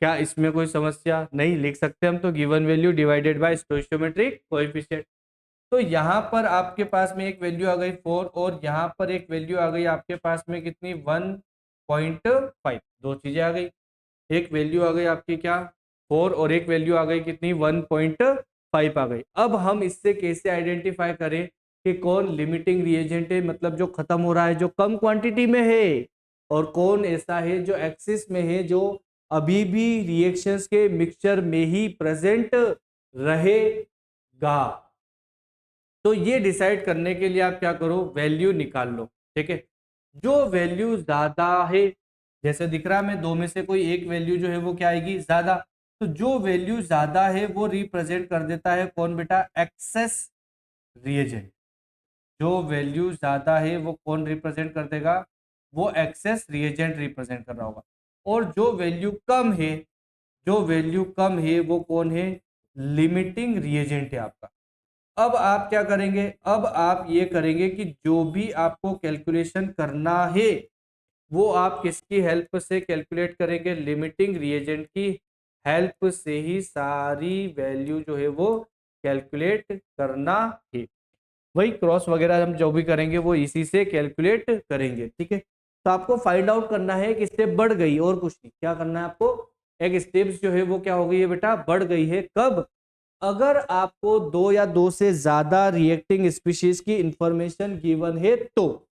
Speaker 1: क्या इसमें कोई समस्या नहीं, लिख सकते हम तो given value divided by स्टोइशियोमेट्रिक coefficient. तो यहाँ पर आपके पास में एक वैल्यू आ गई 4 और यहाँ पर एक वैल्यू आ गई आपके पास में कितनी, 1.5। दो चीजें आ गई, एक वैल्यू आ गई आपकी क्या 4 और एक वैल्यू आ गई कितनी 1.5 आ गई। अब हम इससे कैसे आइडेंटिफाई करें कि कौन लिमिटिंग रिएजेंट है, मतलब जो खत्म हो रहा है, जो कम क्वांटिटी में है, और कौन ऐसा है जो एक्सिस में है, जो अभी भी रिएक्शंस के मिक्सचर में ही प्रेजेंट रहेगा। तो ये डिसाइड करने के लिए आप क्या करो, वैल्यू निकाल लो। ठीक है, जो वैल्यू ज्यादा है, जैसे दिख रहा है मैं दो में से कोई एक वैल्यू जो है वो क्या आएगी, ज्यादा। तो जो वैल्यू ज्यादा है वो रिप्रेजेंट कर देता है कौन बेटा, एक्सेस रिएजेंट। जो वैल्यू ज्यादा है वो कौन रिप्रेजेंट कर देगा, वो एक्सेस रिएजेंट रिप्रेजेंट कर रहा होगा। और जो वैल्यू कम है, जो वैल्यू कम है वो कौन है, लिमिटिंग रिएजेंट है आपका। अब आप क्या करेंगे, अब आप ये करेंगे कि जो भी आपको कैलकुलेशन करना है वो आप किसकी हेल्प से कैलकुलेट करेंगे, लिमिटिंग रिएजेंट की हेल्प से ही सारी वैल्यू जो है वो कैलकुलेट करना है। वही क्रॉस वगैरह हम जो भी करेंगे वो इसी से कैलकुलेट करेंगे। ठीक है, तो आपको फाइंड आउट करना है कि स्टेप बढ़ गई और कुछ नहीं, क्या करना है आपको, एक स्टेप्स जो है वो क्या हो गई है बेटा, बढ़ गई है। कब, अगर आपको दो या दो से ज्यादा रिएक्टिंग स्पीशीज की इंफॉर्मेशन गिवन है तो,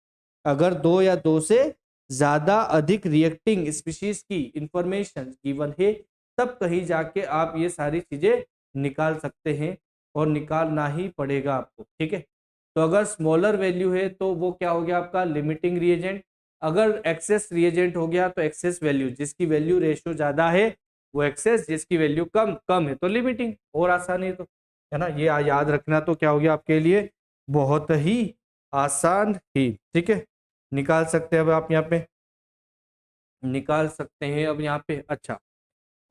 Speaker 1: अगर दो या दो से ज्यादा अधिक रिएक्टिंग स्पीशीज की इंफॉर्मेशन गिवन है तब कहीं जाके आप ये सारी चीजें निकाल सकते हैं, और निकालना ही पड़ेगा आपको। ठीक है, तो अगर स्मॉलर वैल्यू है तो वो क्या हो गया आपका, लिमिटिंग रिएजेंट। अगर एक्सेस रिएजेंट हो गया तो एक्सेस वैल्यू, जिसकी वैल्यू रेशियो ज्यादा है वो एक्सेस, जिसकी वैल्यू कम कम है तो लिमिटिंग। और आसान है तो, है ना, ये याद रखना तो क्या हो गया आपके लिए, बहुत ही आसान ही। ठीक है, निकाल सकते हैं अब आप यहाँ पे, निकाल सकते हैं अब यहाँ पे। अच्छा,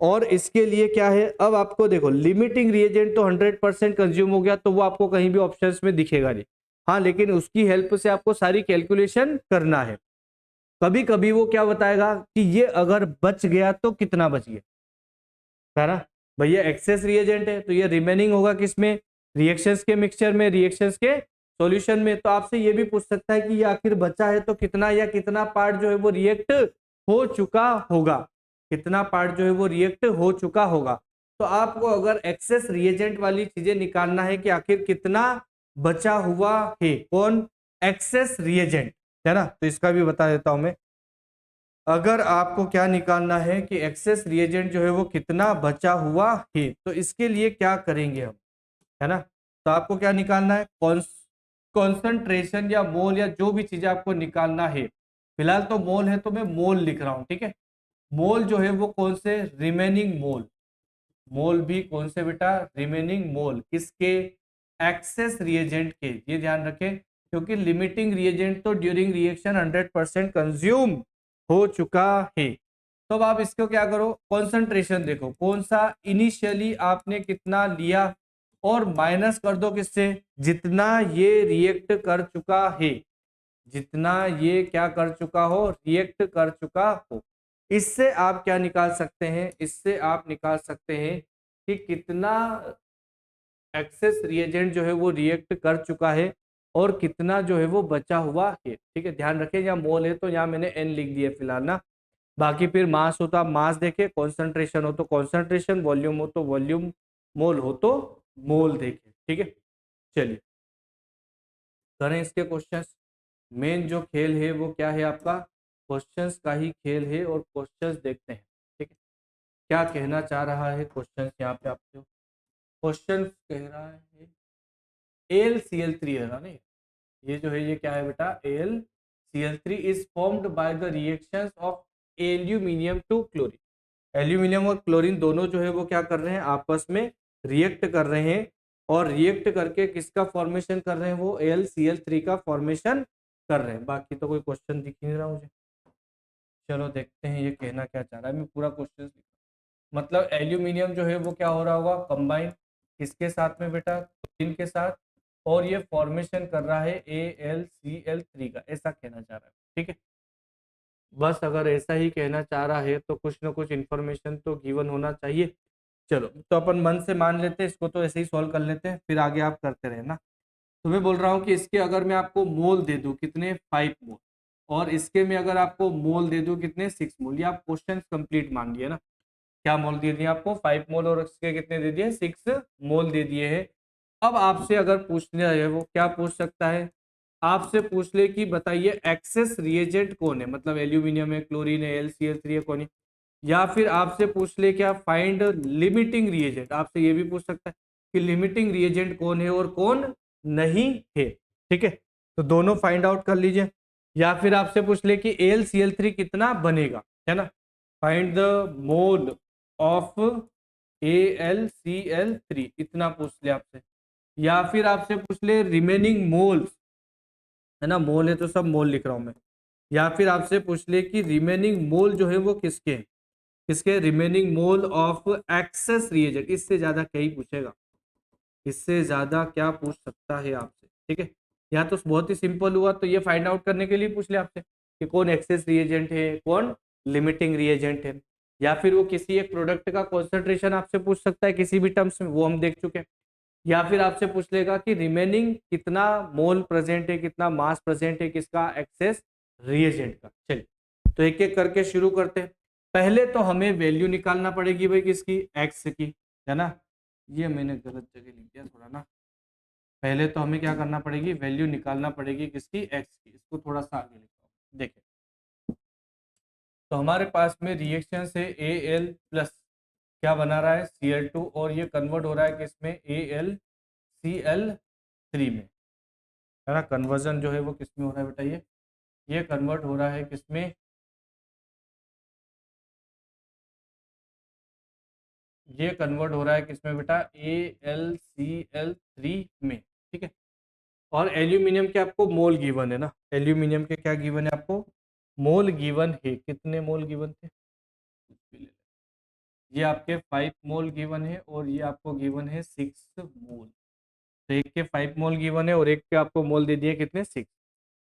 Speaker 1: और इसके लिए क्या है, अब आपको देखो लिमिटिंग रिएजेंट तो 100% कंज्यूम हो गया तो वो आपको कहीं भी ऑप्शंस में दिखेगा नहीं। हाँ, लेकिन उसकी हेल्प से आपको सारी कैलकुलेशन करना है। कभी कभी वो क्या बताएगा कि ये अगर बच गया तो कितना बच गया, है ना। भैया एक्सेस रिएजेंट है तो ये रिमेनिंग होगा किसमें, रिएक्शंस के मिक्सचर में, रिएक्शंस के सॉल्यूशन में। तो आपसे ये भी पूछ सकता है कि ये आखिर बचा है तो कितना, या कितना पार्ट जो है वो रिएक्ट हो चुका होगा, कितना पार्ट जो है वो रिएक्ट हो चुका होगा। तो आपको अगर एक्सेस रिएजेंट वाली चीजें निकालना है कि आखिर कितना बचा हुआ है, कौन, एक्सेस रिएजेंट, है ना। तो इसका भी बता देता हूं मैं। अगर आपको क्या निकालना है कि एक्सेस रिएजेंट जो है वो कितना बचा हुआ है, तो इसके लिए क्या करेंगे हम, है ना। तो आपको क्या निकालना है, कॉन्सेंट्रेशन या मोल या जो भी चीजें आपको निकालना है। फिलहाल तो मोल है तो मैं मोल लिख रहा हूं, ठीक है। मोल जो है वो कौन से, रिमेनिंग मोल। मोल भी कौन से बेटा, रिमेनिंग मोल किसके, एक्सेस रिएजेंट के। ये ध्यान रखें, क्योंकि लिमिटिंग रिएजेंट तो ड्यूरिंग रिएक्शन 100% कंज्यूम हो चुका है। तो अब आप इसको क्या करो, कॉन्सेंट्रेशन देखो कौन सा इनिशियली आपने कितना लिया, और माइनस कर दो किससे, जितना ये रिएक्ट कर चुका है, जितना ये क्या कर चुका हो, रिएक्ट कर चुका हो। इससे आप क्या निकाल सकते हैं, इससे आप निकाल सकते हैं कि कितना एक्सेस रिएजेंट जो है वो रिएक्ट कर चुका है और कितना जो है वो बचा हुआ है, ठीक है। ध्यान रखें यहाँ मोल है तो यहाँ मैंने एन लिख दिया फिलहाल ना। बाकी फिर मास हो तो आप मास देखें, कॉन्सेंट्रेशन हो तो कॉन्सेंट्रेशन, वॉल्यूम हो तो वॉल्यूम, मोल हो तो मोल देखें, ठीक है। चलिए करें इसके क्वेश्चंस। मेन जो खेल है वो क्या है आपका, क्वेश्चंस का ही खेल है, और क्वेश्चंस देखते हैं, ठीक है। क्या कहना चाह रहा है क्वेश्चंस यहाँ पे आपसे, क्वेश्चन कह रहा है AlCl3 है ना, नहीं ये जो है ये क्या है बेटा, AlCl3 is formed by the reactions of aluminium to chlorine. Aluminium और क्लोरीन दोनों जो है वो क्या कर रहे हैं, आपस में रिएक्ट कर रहे हैं, और रिएक्ट करके किसका फॉर्मेशन कर रहे हैं, वो AlCl3 का फॉर्मेशन कर रहे हैं। बाकी तो कोई क्वेश्चन दिख नहीं रहा मुझे। चलो देखते हैं ये कहना क्या चाह रहा है, मैं पूरा क्वेश्चन, मतलब एल्यूमिनियम जो है वो क्या हो रहा होगा, कंबाइन किसके साथ में बेटा, क्लोरीन के साथ, और ये फॉर्मेशन कर रहा है AlCl3 का, ऐसा कहना चाह रहा है, ठीक है। बस अगर ऐसा ही कहना चाह रहा है तो कुछ ना कुछ इन्फॉर्मेशन तो गिवन होना चाहिए। चलो तो अपन मन से मान लेते हैं इसको, तो ऐसे ही सॉल्व कर लेते हैं, फिर आगे आप करते रहे ना। तो मैं बोल रहा हूँ कि इसके अगर मैं आपको मोल दे दूं कितने, 5 मोल, और इसके में अगर आपको मोल दे दूं कितने, 6 मोल, ये आप क्वेश्चन कंप्लीट मान लिए ना। क्या मोल दे दिए आपको, 5 मोल, और इसके कितने दे दिए, 6 मोल दे दिए हैं। अब आपसे अगर पूछना है वो क्या पूछ सकता है, आपसे पूछ ले कि बताइए एक्सेस रिएजेंट कौन है, मतलब एल्यूमिनियम है, क्लोरीन है, LCl3 है, कौन है। या फिर आपसे पूछ ले क्या, फाइंड लिमिटिंग रिएजेंट, आपसे ये भी पूछ सकता है कि लिमिटिंग रिएजेंट कौन है और कौन नहीं है, ठीक है। तो दोनों फाइंड आउट कर लीजिए। या फिर आपसे पूछ ले कि AlCl3 कितना बनेगा, है ना, find the mole of AlCl3, इतना पूछ ले आपसे। या फिर आपसे पूछ ले रिमेनिंग मोल्स, है ना, मोल है तो सब मोल लिख रहा हूं मैं। या फिर आपसे पूछ ले कि रिमेनिंग मोल जो है वो किसके हैं, किसके, remaining mole of access reagent. इससे ज्यादा क्या ही पूछेगा, इससे ज्यादा क्या पूछ सकता है आपसे, ठीक है। यहाँ तो बहुत ही सिंपल हुआ, तो ये फाइंड आउट करने के लिए पूछ ले आपसे कि कौन एक्सेस रिएजेंट है, कौन लिमिटिंग रिएजेंट है। या फिर वो किसी एक प्रोडक्ट का कॉन्सेंट्रेशन आपसे पूछ सकता है किसी भी टर्म्स में, वो हम देख चुके हैं। या फिर आपसे पूछ लेगा कि रिमेनिंग कितना मोल प्रेजेंट है, कितना मास प्रेजेंट है किसका, एक्सेस रिएजेंट का। चलिए तो एक एक करके शुरू करते हैं। पहले तो हमें वैल्यू निकालना पड़ेगी भाई किसकी, एक्स की, है ना। ये मैंने गलत जगह लिख दिया थोड़ा ना। पहले तो हमें क्या करना पड़ेगी, वैल्यू निकालना पड़ेगी किसकी, एक्स की। इसको थोड़ा सा आगे लिखता हूँ, देखिए। तो हमारे पास में रिएक्शन से Al प्लस क्या बना रहा है, Cl2, और ये कन्वर्ट हो रहा है किसमें, AlCl3 में, है ना। कन्वर्जन जो है वो किसमें हो रहा है बेटा, ये कन्वर्ट हो रहा है किसमें, ये कन्वर्ट हो रहा है किसमें बेटा, AlCl3 में, ठीक है। और एल्यूमिनियम के आपको मोल गिवन है ना, एल्यूमिनियम के क्या गिवन है आपको, मोल गिवन है। कितने मोल गिवन थे, ये आपके 5 मोल गिवन है, और ये आपको गिवन है 6 मोल। तो एक के 5 मोल गिवन है और एक के आपको मोल दे दिए कितने, 6।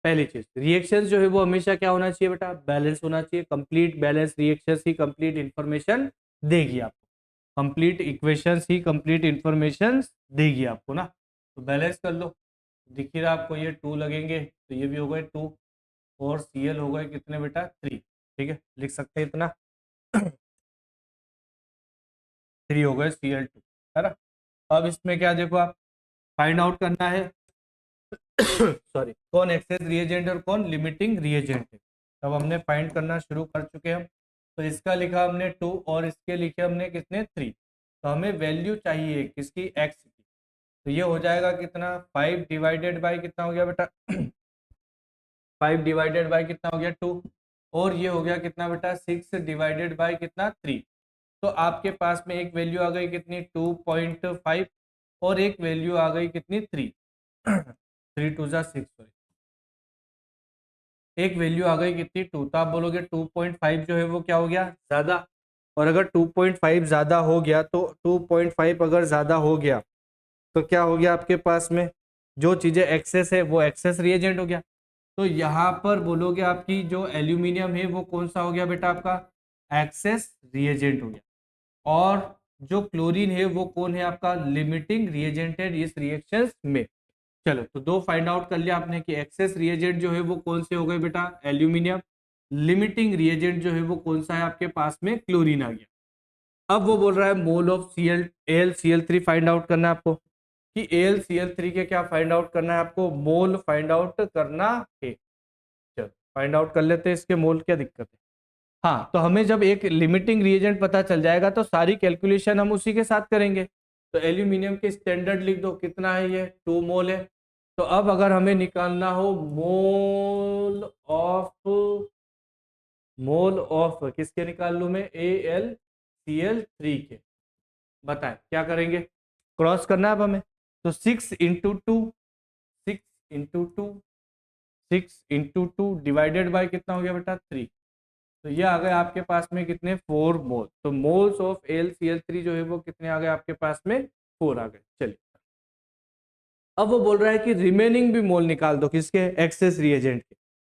Speaker 1: पहली चीज, रिएक्शंस जो है वो हमेशा क्या होना चाहिए बेटा, बैलेंस होना चाहिए। कंप्लीट बैलेंस रिएक्शंस ही कंप्लीट इंफॉर्मेशन देगी आपको, कंप्लीट इक्वेशंस ही कंप्लीट इंफॉर्मेशन देगी आपको ना। तो बैलेंस कर लो, दिख ही रहा आपको, ये 2 लगेंगे तो ये भी हो गए 2, और Cl हो गए कितने बेटा, 3, ठीक है, लिख सकते हैं इतना। 3 हो गए Cl2, है ना। अब इसमें क्या देखो आप, फाइंड आउट करना है सॉरी, कौन एक्सेस रिएजेंट और कौन लिमिटिंग रिएजेंट है। तब हमने फाइंड करना शुरू कर चुके हैं। तो इसका लिखा हमने 2 और इसके लिखे हमने कितने 3। तो हमें वैल्यू चाहिए किसकी, x की। तो ये हो जाएगा कितना 5 डिवाइडेड बाई कितना हो गया बेटा 5 डिवाइडेड बाई कितना हो गया 2, और ये हो गया कितना बेटा 6 डिवाइडेड बाई कितना 3। तो आपके पास में एक वैल्यू आ गई कितनी 2.5 और एक वैल्यू आ गई कितनी 3 3 टू जा 6, सॉरी, एक वैल्यू आ गई कितनी 2। तो आप बोलोगे 2.5 जो है वो क्या हो गया ज्यादा, और अगर 2.5 ज्यादा हो गया तो 2.5 अगर ज्यादा हो गया तो क्या हो गया आपके पास में, जो चीजें एक्सेस है वो एक्सेस रिएजेंट हो गया। तो यहाँ पर बोलोगे आपकी जो एल्यूमिनियम है वो कौन सा हो गया बेटा आपका एक्सेस रिएजेंट हो गया, और जो क्लोरीन है वो कौन है आपका लिमिटिंग रिएजेंट है इस रिएक्शंस में। चलो तो दो फाइंड आउट कर लिया आपने कि एक्सेस रिएजेंट जो है वो कौन से हो गए बेटा एल्यूमिनियम, लिमिटिंग रिएजेंट जो है वो कौन सा है आपके पास में क्लोरीन आ गया। अब वो बोल रहा है mole of AlCl3 find out करना है आपको, कि AlCl3 के क्या फाइंड आउट करना है आपको, मोल फाइंड आउट करना है। चलो फाइंड आउट कर लेते हैं इसके मोल, क्या दिक्कत है। हाँ तो हमें जब एक लिमिटिंग रिएजेंट पता चल जाएगा तो सारी कैलकुलेशन हम उसी के साथ करेंगे। तो एल्यूमिनियम के स्टैंडर्ड लिख दो, कितना है ये 2 मोल है। तो अब अगर हमें निकालना हो मोल ऑफ किसके निकाल लूं मैं AlCl3 के, बताएं क्या करेंगे, क्रॉस करना है अब हमें। तो 6 इंटू टू डिवाइडेड बाय कितना हो गया बेटा 3। तो ये आ गए आपके पास में कितने 4 मोल। तो मोल्स ऑफ AlCl3 जो है वो कितने आ गए आपके पास में 4 आ गए। चलिए अब वो बोल रहा है कि रिमेनिंग भी मोल निकाल दो किसके एक्सेस रिएजेंट के,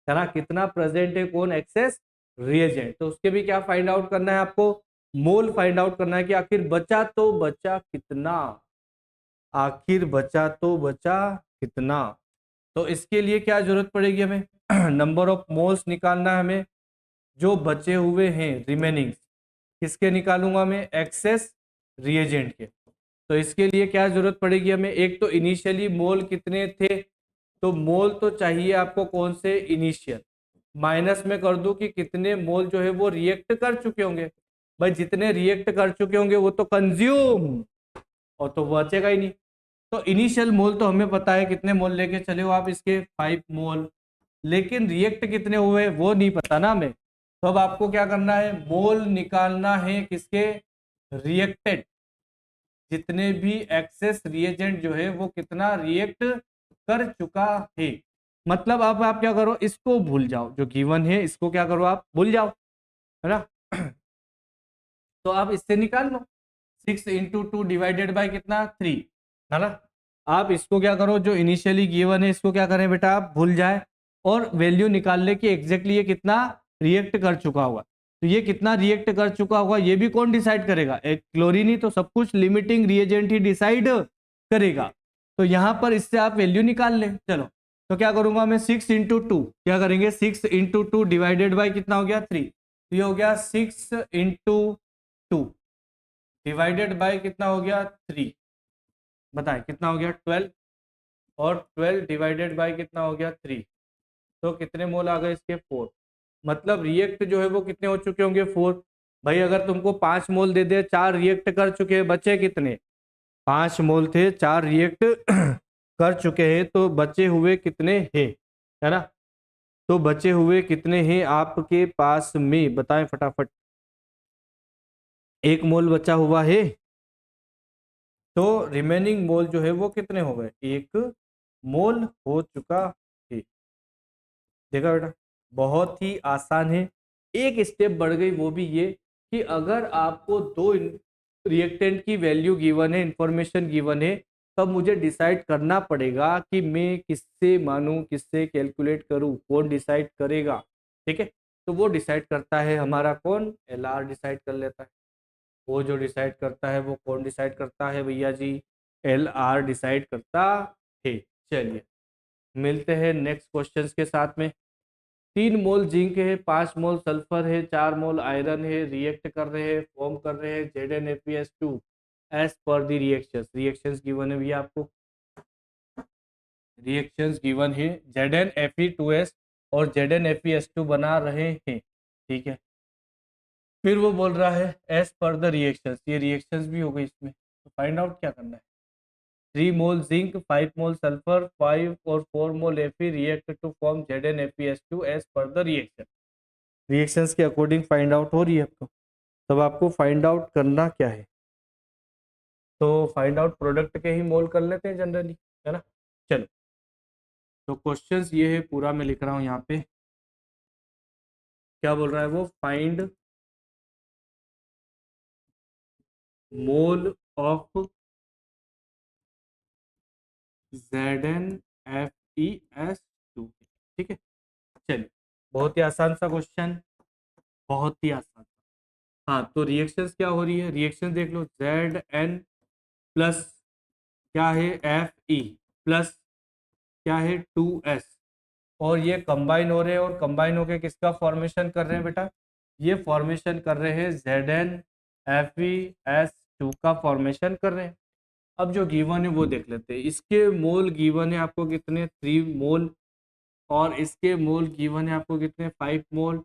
Speaker 1: है ना, कितना प्रेजेंट है कौन एक्सेस रिएजेंट। तो उसके भी क्या फाइंड आउट करना है आपको, मोल फाइंड आउट करना है कि आखिर बचा तो बचा कितना, आखिर बचा तो बचा कितना। तो इसके लिए क्या जरूरत पड़ेगी हमें नंबर ऑफ मोल्स निकालना है हमें जो बचे हुए हैं रिमेनिंग, किसके निकालूंगा मैं एक्सेस रिएजेंट के। तो इसके लिए क्या जरूरत पड़ेगी हमें, एक तो इनिशियली मोल कितने थे, तो मोल तो चाहिए आपको कौन से इनिशियल, माइनस में कर दूं कि कितने मोल जो है वो रिएक्ट कर चुके होंगे। भाई जितने रिएक्ट कर चुके होंगे वो तो कंज्यूम, और तो बचेगा ही नहीं। तो इनिशियल मोल तो हमें पता है कितने मोल लेके चले हो आप इसके 5 मोल, लेकिन रिएक्ट कितने हुए वो नहीं पता ना हमें। तो अब आपको क्या करना है, मोल निकालना है किसके रिएक्टेड, जितने भी एक्सेस रिएजेंट जो है वो कितना रिएक्ट कर चुका है। मतलब अब आप क्या करो, इसको भूल जाओ, जो गिवन है इसको क्या करो आप भूल जाओ, है ना तो आप इससे निकाल लो 6 इंटू 2 डिवाइडेड बाई कितना 3, है ना। आप इसको क्या करो, जो इनिशियली गिवन है इसको क्या करें बेटा आप भूल जाए, और वैल्यू निकाल ले कि एग्जैक्टली ये कितना रिएक्ट कर चुका होगा। तो ये कितना रिएक्ट कर चुका होगा ये भी कौन डिसाइड करेगा, एक क्लोरीन ही, तो सब कुछ लिमिटिंग रिएजेंट ही डिसाइड करेगा। तो यहां पर इससे आप वैल्यू निकाल लें। चलो तो क्या करूंगा मैं 6 इंटू 2, क्या करेंगे 6 इंटू 2 डिवाइडेड बाई कितना हो गया 3। तो ये हो गया 6 इंटू 2 डिवाइडेड बाय कितना हो गया 3, बताएं कितना हो गया 12, और 12 डिवाइडेड बाय कितना हो गया 3। तो कितने मोल आ गए इसके 4। मतलब रिएक्ट जो है वो कितने हो चुके होंगे 4। भाई अगर तुमको 5 मोल दे दे, 4 रिएक्ट कर चुके हैं, बचे कितने 5 मोल थे, 4 रिएक्ट कर चुके हैं, तो बचे हुए कितने हैं, है ना। तो बचे हुए कितने हैं आपके पास में बताएं फटाफट, 1 मोल बचा हुआ है। तो रिमेनिंग मोल जो है वो कितने हो गए, 1 मोल हो चुका है। देखा बेटा बहुत ही आसान है। एक स्टेप बढ़ गई, वो भी ये कि अगर आपको दो रिएक्टेंट की वैल्यू गिवन है, इंफॉर्मेशन गिवन है, तब मुझे डिसाइड करना पड़ेगा कि मैं किससे मानूं, किससे कैलकुलेट करूं, कौन डिसाइड करेगा। ठीक है, तो वो डिसाइड करता है हमारा कौन, LR डिसाइड कर लेता है। वो जो डिसाइड करता है वो कौन डिसाइड करता है भैया जी, LR डिसाइड करता है। चलिए मिलते हैं नेक्स्ट क्वेश्चंस के साथ में। 3 मोल जिंक है, 5 मोल सल्फर है, 4 मोल आयरन है, रिएक्ट कर रहे हैं, फॉर्म कर रहे हैं ZnFeS2 एज पर दी रिएक्शंस गिवन है भैया आपको, रिएक्शंस गिवन है ZnFe2S और ZnFeS2 बना रहे हैं, ठीक है। फिर वो बोल रहा है एज पर द रिएक्शंस, ये रिएक्शंस भी हो गई इसमें, तो फाइंड आउट क्या करना है। 3 मोल जिंक, 5 मोल सल्फर, 5 और 4 mole Fe react to form ZnFeS2 as per the reaction. Reactions के अकॉर्डिंग फाइंड आउट हो रही है आपको, तब आपको फाइंड आउट करना क्या है, तो फाइंड आउट प्रोडक्ट के ही मोल कर लेते हैं जनरली, है ना। चलो, तो क्वेश्चंस ये है, पूरा मैं लिख रहा हूँ यहाँ पे। क्या बोल रहा है वो, फाइंड मोल ऑफ ZnFeS2, ठीक है। चलिए, बहुत ही आसान सा क्वेश्चन, बहुत ही आसान। हाँ, तो रिएक्शंस क्या हो रही है, रिएक्शन देख लो, Zn प्लस क्या है Fe प्लस क्या है 2S, और ये कंबाइन हो रहे हैं, और कंबाइन होके किसका फॉर्मेशन कर रहे हैं बेटा, ये फॉर्मेशन कर रहे हैं ZnFeS2 का फॉर्मेशन कर रहे हैं। अब जो गिवन है वो देख लेते हैं, इसके मोल गिवन है आपको कितने, 3 मोल, और इसके मोल गिवन है आपको कितने, 5 मोल,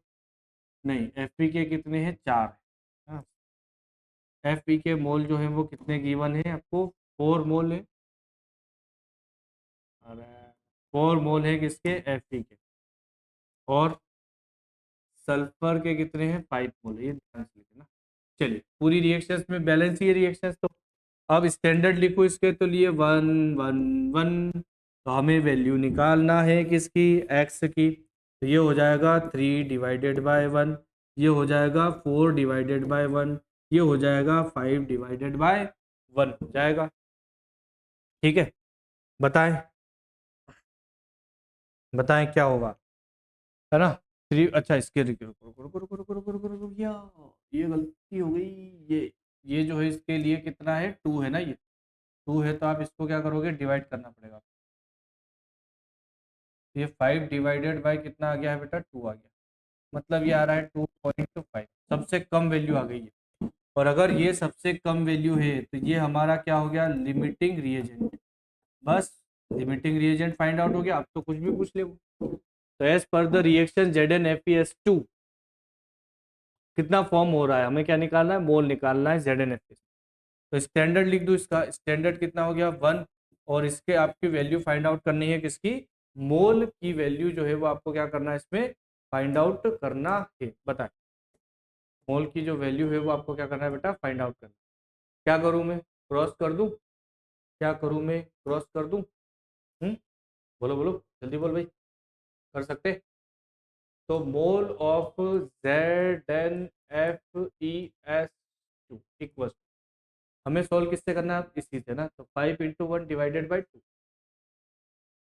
Speaker 1: नहीं Fe के कितने हैं, 4। हाँ, Fe के मोल जो है वो कितने गिवन है आपको, 4 मोल है, अरे 4 मोल है किसके, Fe के, और सल्फर के कितने हैं, 5 मोल, ये ध्यान से लिखना। चलिए, पूरी रिएक्शंस में बैलेंस ही है रिएक्शंस, तो अब स्टैंडर्ड लिखो इसके, तो लिए 1 1 1, तो हमें वैल्यू निकालना है किसकी, एक्स की, तो ये हो जाएगा 3 डिवाइडेड बाय 1, ये हो जाएगा 4 डिवाइडेड बाय 1, ये हो जाएगा 5 डिवाइडेड बाय 1 हो जाएगा, ठीक है। बताएं, बताएं क्या होगा, है ना। 3, अच्छा इसके रुको रुको रुको रुको रुको रुको रुको रुको रुको, ये गलती हो गई, ये जो है इसके लिए कितना है, 2 है ना, ये 2 है, तो आप इसको क्या करोगे, डिवाइड करना पड़ेगा। ये 5 डिवाइडेड बाय कितना आ गया है बेटा, 2 आ गया, मतलब ये आ रहा है 2.5, सबसे कम वैल्यू आ गई है। और अगर ये सबसे कम वैल्यू है तो ये हमारा क्या हो गया, लिमिटिंग रिएजेंट, बस लिमिटिंग रिएजेंट फाइंड आउट हो गया, अब तो कुछ भी पूछ ले वो। तो as per the reaction ZnFeS2 कितना फॉर्म हो रहा है, हमें क्या निकालना है, मोल निकालना है ZnFeS। तो स्टैंडर्ड लिख दो, इसका स्टैंडर्ड कितना हो गया, 1, और इसके आपकी वैल्यू फाइंड आउट करनी है किसकी, मोल की वैल्यू जो है वो आपको क्या करना है, इसमें फाइंड आउट करना है। बताएं, मोल की जो वैल्यू है वो आपको क्या करना है बेटा, फाइंड आउट करना है। क्या करूं मैं, क्रॉस कर दूं, क्या करूं मैं, क्रॉस कर दूं, बोलो बोलो जल्दी बोल भाई, कर सकते। तो मोल ऑफ ZnFeS2 इक्वल, हमें सोल्व किससे करना है, इसी से ना, तो 5 into 1 divided by 2,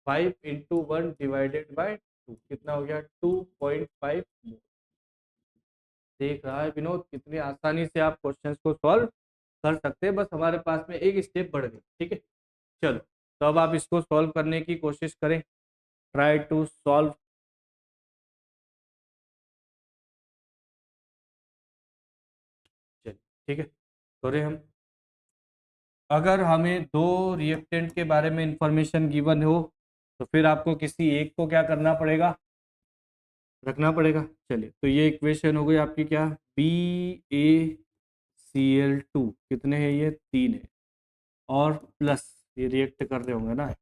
Speaker 1: 5 into 1 divided by 2 कितना हो गया, 2.5 मोल। देख रहा है विनोद, कितनी आसानी से आप क्वेश्चंस को सॉल्व कर सकते हैं, बस हमारे पास में एक स्टेप बढ़ गई, ठीक है। चलो, तो अब आप इसको सॉल्व करने की कोशिश करें, ट्राई टू सॉल्व। चलिए, ठीक है, तो रे हम, अगर हमें दो रिएक्टेंट के बारे में इंफॉर्मेशन गिवन हो, तो फिर आपको किसी एक को क्या करना पड़ेगा, रखना पड़ेगा। चलिए, तो ये इक्वेशन हो गई आपकी क्या, BaCl2 कितने हैं, ये 3 है, और प्लस ये रिएक्ट कर रहे होंगे ना,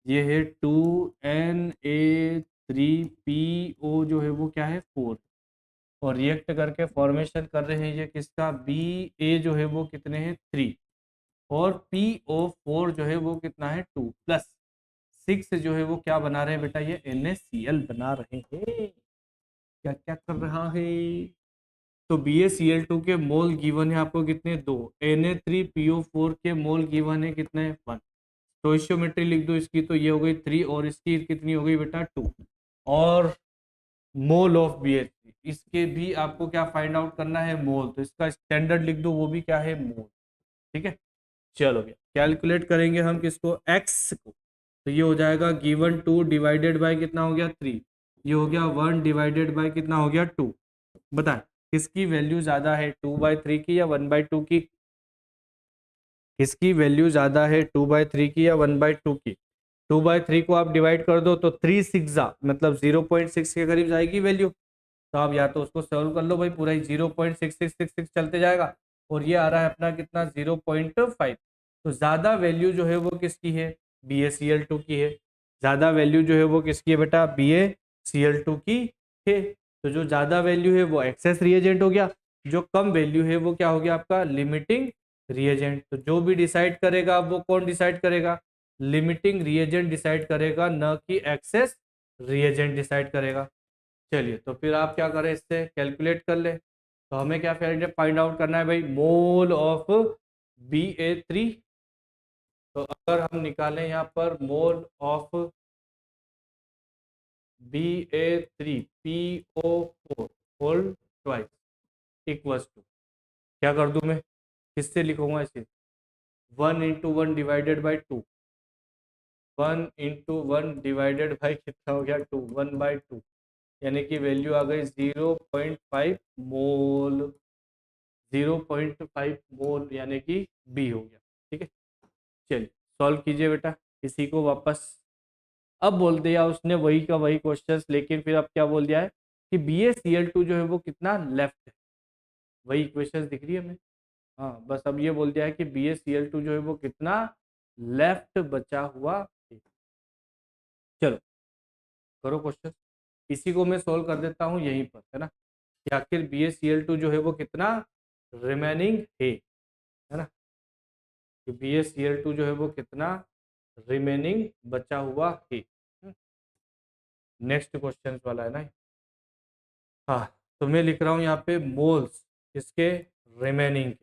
Speaker 1: ये है 2Na3PO जो है वो क्या है, 4, और रिएक्ट करके फॉर्मेशन कर रहे हैं ये किसका, Ba जो है वो कितने हैं, 3, और PO4 जो है वो कितना है, 2 प्लस 6 जो है वो क्या बना रहे हैं बेटा, ये NaCl बना रहे हैं। क्या क्या कर रहा है, तो BaCl2 के मोल गिवन है आपको कितने, 2, Na3PO4 के मोल गिवन है कितने, 1, स्टोइशियोमेट्री लिख दो इसकी, तो ये हो गई 3, और इसकी कितनी हो गई बेटा, 2, और मोल ऑफ BH3 इसके भी आपको क्या फाइंड आउट करना है, मोल, तो इसका स्टैंडर्ड लिख दो, वो भी क्या है, मोल, ठीक है। चलो भैया, कैलकुलेट करेंगे हम किसको, x को, तो ये हो जाएगा गिवन 2 डिवाइडेड बाय कितना हो गया, 3, ये हो गया 1 डिवाइडेड बाय कितना हो गया, 2। बताएं किसकी वैल्यू ज्यादा है, 2/3 की या 1/2 की, किसकी वैल्यू ज्यादा है, 2/3 की या 1/2 की, 2/3 को आप डिवाइड कर दो तो 3 6 मतलब 0.6 के करीब जाएगी वैल्यू। तो आप या तो उसको सॉल्व कर लो भाई, पूरा ही 0.6666 चलते जाएगा, और ये आ रहा है अपना कितना 0.5। तो ज्यादा वैल्यू जो है वो किसकी है, BaCl2 की है। ज्यादा वैल्यू जो है वो किसकी है बेटा, BaCl2 की है। तो जो ज्यादा वैल्यू है वो एक्सेस रिएजेंट हो गया, जो कम वैल्यू है वो क्या हो गया आपका लिमिटिंग रिएजेंट। तो जो भी डिसाइड करेगा वो कौन डिसाइड करेगा, लिमिटिंग रिएजेंट डिसाइड करेगा, न कि एक्सेस रिएजेंट डिसाइड करेगा। चलिए तो फिर आप क्या करें, इससे कैलकुलेट कर ले। तो हमें क्या फाइंड आउट करना है भाई, मोल ऑफ Ba3। तो अगर हम निकालें यहाँ पर mole of Ba3 PO4 whole twice equals to, क्या कर दूं मैं, किससे लिखूंगा इसे, 1 × 1 डिवाइडेड बाई 2, 1 × 1 डिवाइडेड बाई कितना हो गया 2, 1/2, यानी कि वैल्यू आ गई 0.5 मोल, 0.5 मोल यानी कि बी हो गया। ठीक है, चलिए सॉल्व कीजिए बेटा इसी को वापस। अब बोल दिया उसने वही का वही क्वेश्चंस, लेकिन फिर अब क्या बोल दिया है कि BaCl2 जो है वो कितना लेफ्ट है, वही इक्वेशंस दिख रही है हमें। हाँ बस अब ये बोल दिया है कि BaCl2 जो है वो कितना लेफ्ट बचा हुआ है। चलो करो क्वेश्चन, इसी को मैं सोल्व कर देता हूँ यहीं पर, है ना, कि आखिर BaCl2 जो है वो कितना रिमेनिंग है ना, कि BaCl2 जो है वो कितना रिमेनिंग बचा हुआ है। नेक्स्ट क्वेश्चन वाला है ना। हाँ तो मैं लिख रहा हूँ यहाँ पे मोल्स किसके, रिमेनिंग,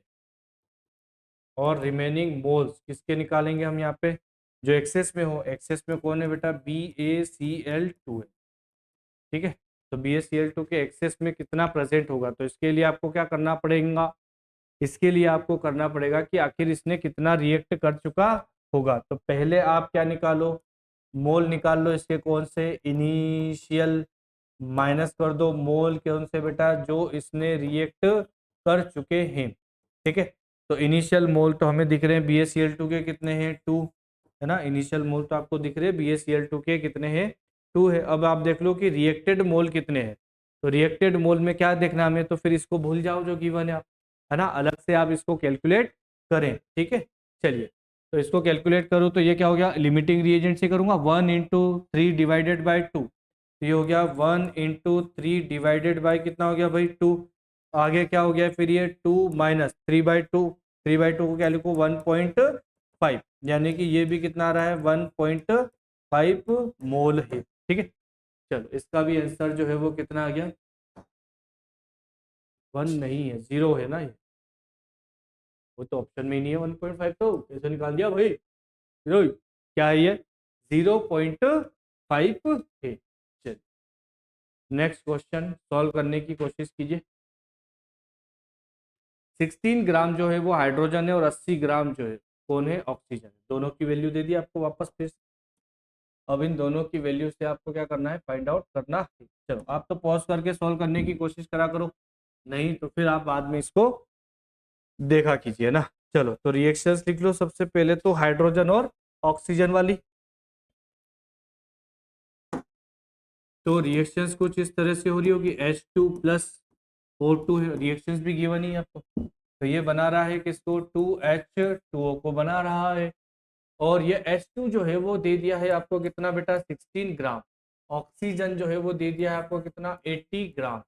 Speaker 1: और रिमेनिंग मोल्स किसके निकालेंगे हम यहाँ पे, जो एक्सेस में हो। एक्सेस में कौन है बेटा, BaCl2 है। ठीक है, तो BaCl2 के एक्सेस में कितना प्रेजेंट होगा, तो इसके लिए आपको क्या करना पड़ेगा, इसके लिए आपको करना पड़ेगा कि आखिर इसने कितना रिएक्ट कर चुका होगा। तो पहले आप क्या निकालो, मोल निकाल लो इसके, कौन से, इनिशियल, माइनस कर दो मोल कौन से बेटा, जो इसने रिएक्ट कर चुके हैं। ठीक है, तो इनिशियल मोल तो हमें दिख रहे हैं BaCl2 के कितने हैं, 2, है ना, इनिशियल मोल तो आपको दिख रहे हैं BaCl2 के कितने हैं, 2 है। अब आप देख लो कि रिएक्टेड मोल कितने हैं, तो रिएक्टेड मोल में क्या देखना हमें, तो फिर इसको भूल जाओ जो गिवन है आप, है ना, अलग से आप इसको कैलकुलेट करें। ठीक है, चलिए तो इसको कैलकुलेट करूँ तो ये क्या हो गया, लिमिटिंग रिएजेंट से करूंगा, 1 × 3 डिवाइडेड बाई 2, तो ये हो गया 1 × 3 डिवाइडेड बाई कितना हो गया भाई 2। आगे क्या हो गया फिर ये 2 माइनस 3/2, 3/2 को क्या लिखो 1.5, यानी कि ये भी कितना आ रहा है 1.5 मोल है। ठीक है, चलो इसका भी आंसर जो है वो कितना आ गया, 1 नहीं है, 0 है ना, ये वो तो ऑप्शन में ही नहीं है 1.5, तो कैसे निकाल दिया भाई, 0 क्या है ये, 0.5 है। चलिए नेक्स्ट क्वेश्चन सॉल्व करने की कोशिश कीजिए। 16 ग्राम जो है वो हाइड्रोजन है और 80 ग्राम जो है कौन है, ऑक्सीजन। दोनों की वैल्यू दे दी आपको वापस फिर से। अब इन दोनों की वैल्यू से आपको क्या करना है, फाइंड आउट करना है। चलो आप तो पॉज करके सॉल्व करने की कोशिश करा करो, नहीं तो फिर आप बाद में इसको देखा कीजिए ना। चलो तो रिएक्शंस लिख लो, सबसे पहले तो हाइड्रोजन और ऑक्सीजन वाली। तो रिएक्शंस कुछ इस तरह से हो रही होगी, H2+O2 है, रिएक्शंस भी गिवन ही है आपको। तो ये बना रहा है किसको, 2H2O को बना रहा है, और ये H2 जो है वो दे दिया है आपको कितना बेटा, 16 ग्राम। ऑक्सीजन जो है वो दे दिया है आपको कितना, 80 ग्राम,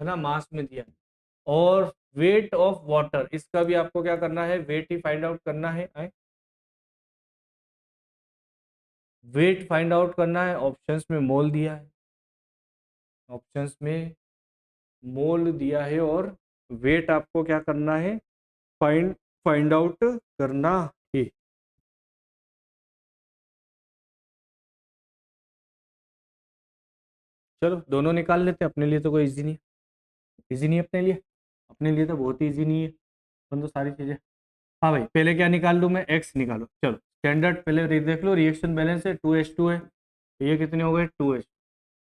Speaker 1: है ना, मास में दिया है। और वेट ऑफ वाटर, इसका भी आपको क्या करना है, वेट ही फाइंड आउट करना है, वेट फाइंड आउट करना है। ऑप्शंस में मोल दिया है, ऑप्शंस में मोल दिया है, और वेट आपको क्या करना है, फाइंड फाइंड आउट करना है। चलो दोनों निकाल लेते हैं, अपने लिए तो कोई इजी नहीं, इजी नहीं अपने लिए, अपने लिए तो बहुत ही इजी नहीं है अपन तो सारी चीजें। हाँ भाई पहले क्या निकाल लूँ मैं, एक्स निकालो। चलो स्टैंडर्ड पहले देख लो, रिएक्शन बैलेंस है 2H2 है, तो ये कितने हो गए 2H,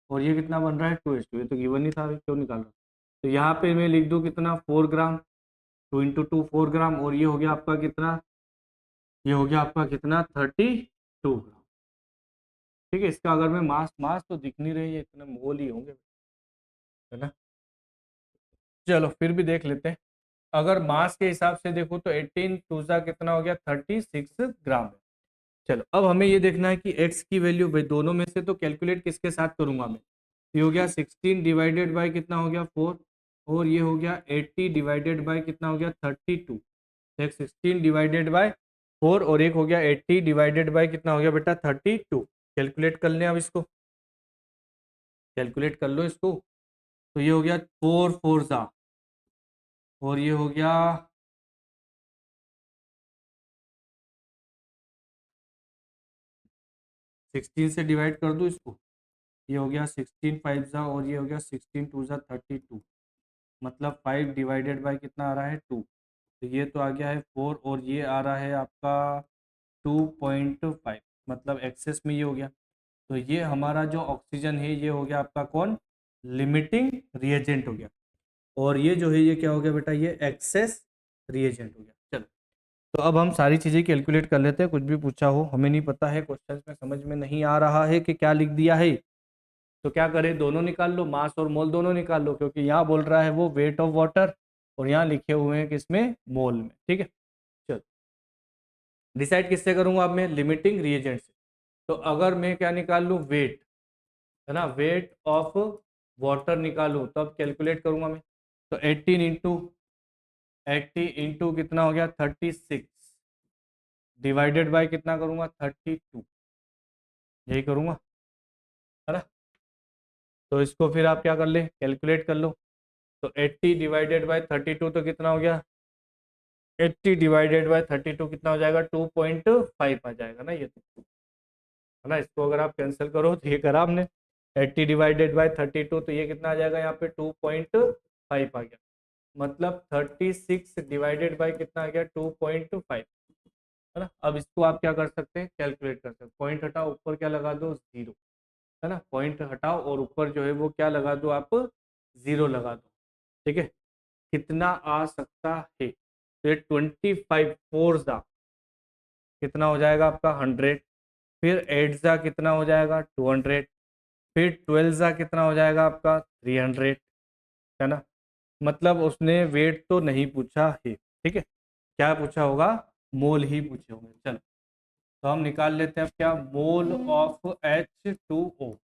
Speaker 1: और ये कितना बन रहा है 2H2, ये तो गिवन नहीं था अभी, क्यों निकाल रहा। तो यहाँ पे मैं लिख दूँ कितना, 4 ग्राम, 2 × 2 4 ग्राम, और ये हो गया आपका कितना, ये हो गया आपका कितना 32 ग्राम। ठीक है। इसका अगर मैं मास तो दिख नहीं रही है, इतने मोल ही होंगे, है ना। चलो फिर भी देख लेते हैं। अगर मास के हिसाब से देखो तो 18 टूजा कितना हो गया, 36 ग्राम है। चलो अब हमें ये देखना है कि x की वैल्यू, भाई दोनों में से तो कैलकुलेट किसके साथ करूंगा मैं। ये हो गया 16 डिवाइडेड बाय कितना हो गया 4, और ये हो गया 80 डिवाइडेड बाय कितना हो गया 32। एक 16 डिवाइडेड बाय 4 और एक हो गया 80 डिवाइडेड बाय कितना हो गया बेटा 32। कैलकुलेट कर लें अब इसको, कैलकुलेट कर लो इसको। तो ये हो गया 4 4 सा, और ये हो गया 16 से डिवाइड कर दो इसको। ये हो गया 16 5 सा, और ये हो गया 16 2 सा 32। मतलब 5 डिवाइडेड बाय कितना आ रहा है 2। तो ये तो आ गया है 4, और ये आ रहा है आपका 2.5, मतलब एक्सेस में ये हो गया। तो ये हमारा जो ऑक्सीजन है ये हो गया आपका कौन, लिमिटिंग रिएजेंट हो गया। और ये जो है ये क्या हो गया बेटा, ये एक्सेस रिएजेंट हो गया। चलो तो अब हम सारी चीज़ें कैलकुलेट कर लेते हैं। कुछ भी पूछा हो, हमें नहीं पता है, क्वेश्चन में समझ में नहीं आ रहा है कि क्या लिख दिया है, तो क्या करें, दोनों निकाल लो, मास और मोल दोनों निकाल लो, क्योंकि यहाँ बोल रहा है वो वेट ऑफ वाटर, और यहाँ लिखे हुए हैं किसमें, मोल में। ठीक है, चलो डिसाइड किससे करूंगा अब मैं, लिमिटिंग रिएजेंट से। तो अगर मैं क्या निकाल लूँ, वेट, है ना, वेट ऑफ वाटर निकालूं, तब कैलकुलेट करूंगा मैं। तो 18 इंटू 80 इंटू कितना हो गया 36, डिवाइडेड बाय कितना करूंगा 32, यही करूंगा, है ना। तो इसको फिर आप क्या कर ले, कैलकुलेट कर लो। तो 80 डिवाइडेड बाय 32 तो कितना हो गया, 80 डिवाइडेड बाय 32 कितना हो जाएगा, 2.5 आ जाएगा ना ये तो, है ना। इसको अगर आप कैंसिल करो तो ये करा हमने, 80 डिवाइडेड बाय 32 तो ये कितना आ जाएगा यहाँ पे 2.5 आ गया। मतलब 36 डिवाइडेड बाय कितना आ गया 2.5, है ना। अब इसको आप क्या कर सकते हैं, कैलकुलेट कर सकते हैं। पॉइंट हटाओ, ऊपर क्या लगा दो, जीरो, है ना। पॉइंट हटाओ और ऊपर जो है वो क्या लगा दो आप, जीरो लगा दो। ठीक है, कितना आ सकता है, तो ये 25 फोर जा कितना हो जाएगा आपका 100, फिर 8 जा कितना हो जाएगा 200, फिर 12 जा कितना हो जाएगा आपका 300, है ना। मतलब उसने वेट तो नहीं पूछा है, ठीक है, क्या पूछा होगा, मोल ही पूछे होंगे। चलो तो हम निकाल लेते हैं अब क्या, मोल ऑफ H2O।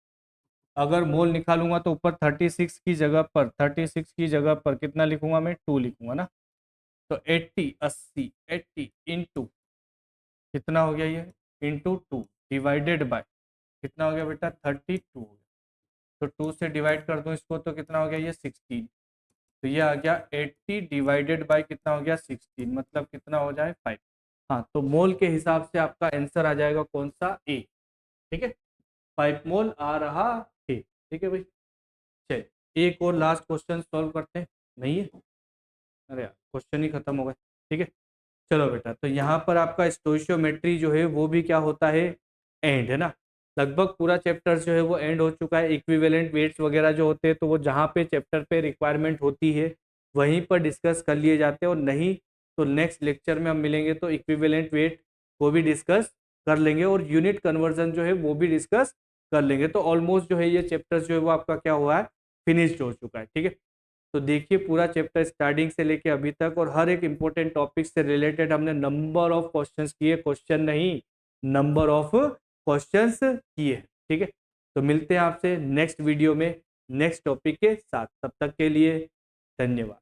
Speaker 1: अगर मोल निकालूंगा तो ऊपर 36 की जगह पर, 36 की जगह पर कितना लिखूंगा मैं, 2 लिखूंगा ना। तो 80 इंटू कितना हो गया ये, इंटू 2 डिवाइडेड बाय कितना हो गया बेटा 32 हो गया। तो 2 से डिवाइड कर दूं इसको तो कितना हो गया ये 16। तो ये आ गया 80 डिवाइडेड बाय कितना हो गया 16, मतलब कितना हो जाए 5। हाँ, तो मोल के हिसाब से आपका आंसर आ जाएगा कौन सा, ए। ठीक है, 5 मोल आ रहा है। ठीक है भाई, चलिए एक और लास्ट क्वेश्चन सॉल्व करते हैं। नहीं है, अरे यार क्वेश्चन ही खत्म हो गए। ठीक है, चलो बेटा, तो यहाँ पर आपका स्टोइशियोमेट्री जो है वो भी क्या होता है, एंड, है ना। लगभग पूरा चैप्टर जो है वो एंड हो चुका है। इक्विवेलेंट वेट्स वगैरह जो होते हैं तो वो जहाँ पे चैप्टर पे रिक्वायरमेंट होती है वहीं पर डिस्कस कर लिए जाते हैं, और नहीं तो नेक्स्ट लेक्चर में हम मिलेंगे तो इक्विवेलेंट वेट वो भी डिस्कस कर लेंगे, और यूनिट कन्वर्जन जो है वो भी डिस्कस कर लेंगे। तो ऑलमोस्ट जो है ये चैप्टर जो है वो आपका क्या हुआ है, फिनिश्ड हो चुका है। ठीक है, तो देखिए पूरा चैप्टर स्टार्टिंग से लेके अभी तक, और हर एक इंपॉर्टेंट टॉपिक से रिलेटेड हमने नंबर ऑफ क्वेश्चंस किए, क्वेश्चन नहीं, नंबर ऑफ क्वेश्चंस किए। ठीक है, तो मिलते हैं आपसे नेक्स्ट वीडियो में नेक्स्ट टॉपिक के साथ, तब तक के लिए धन्यवाद।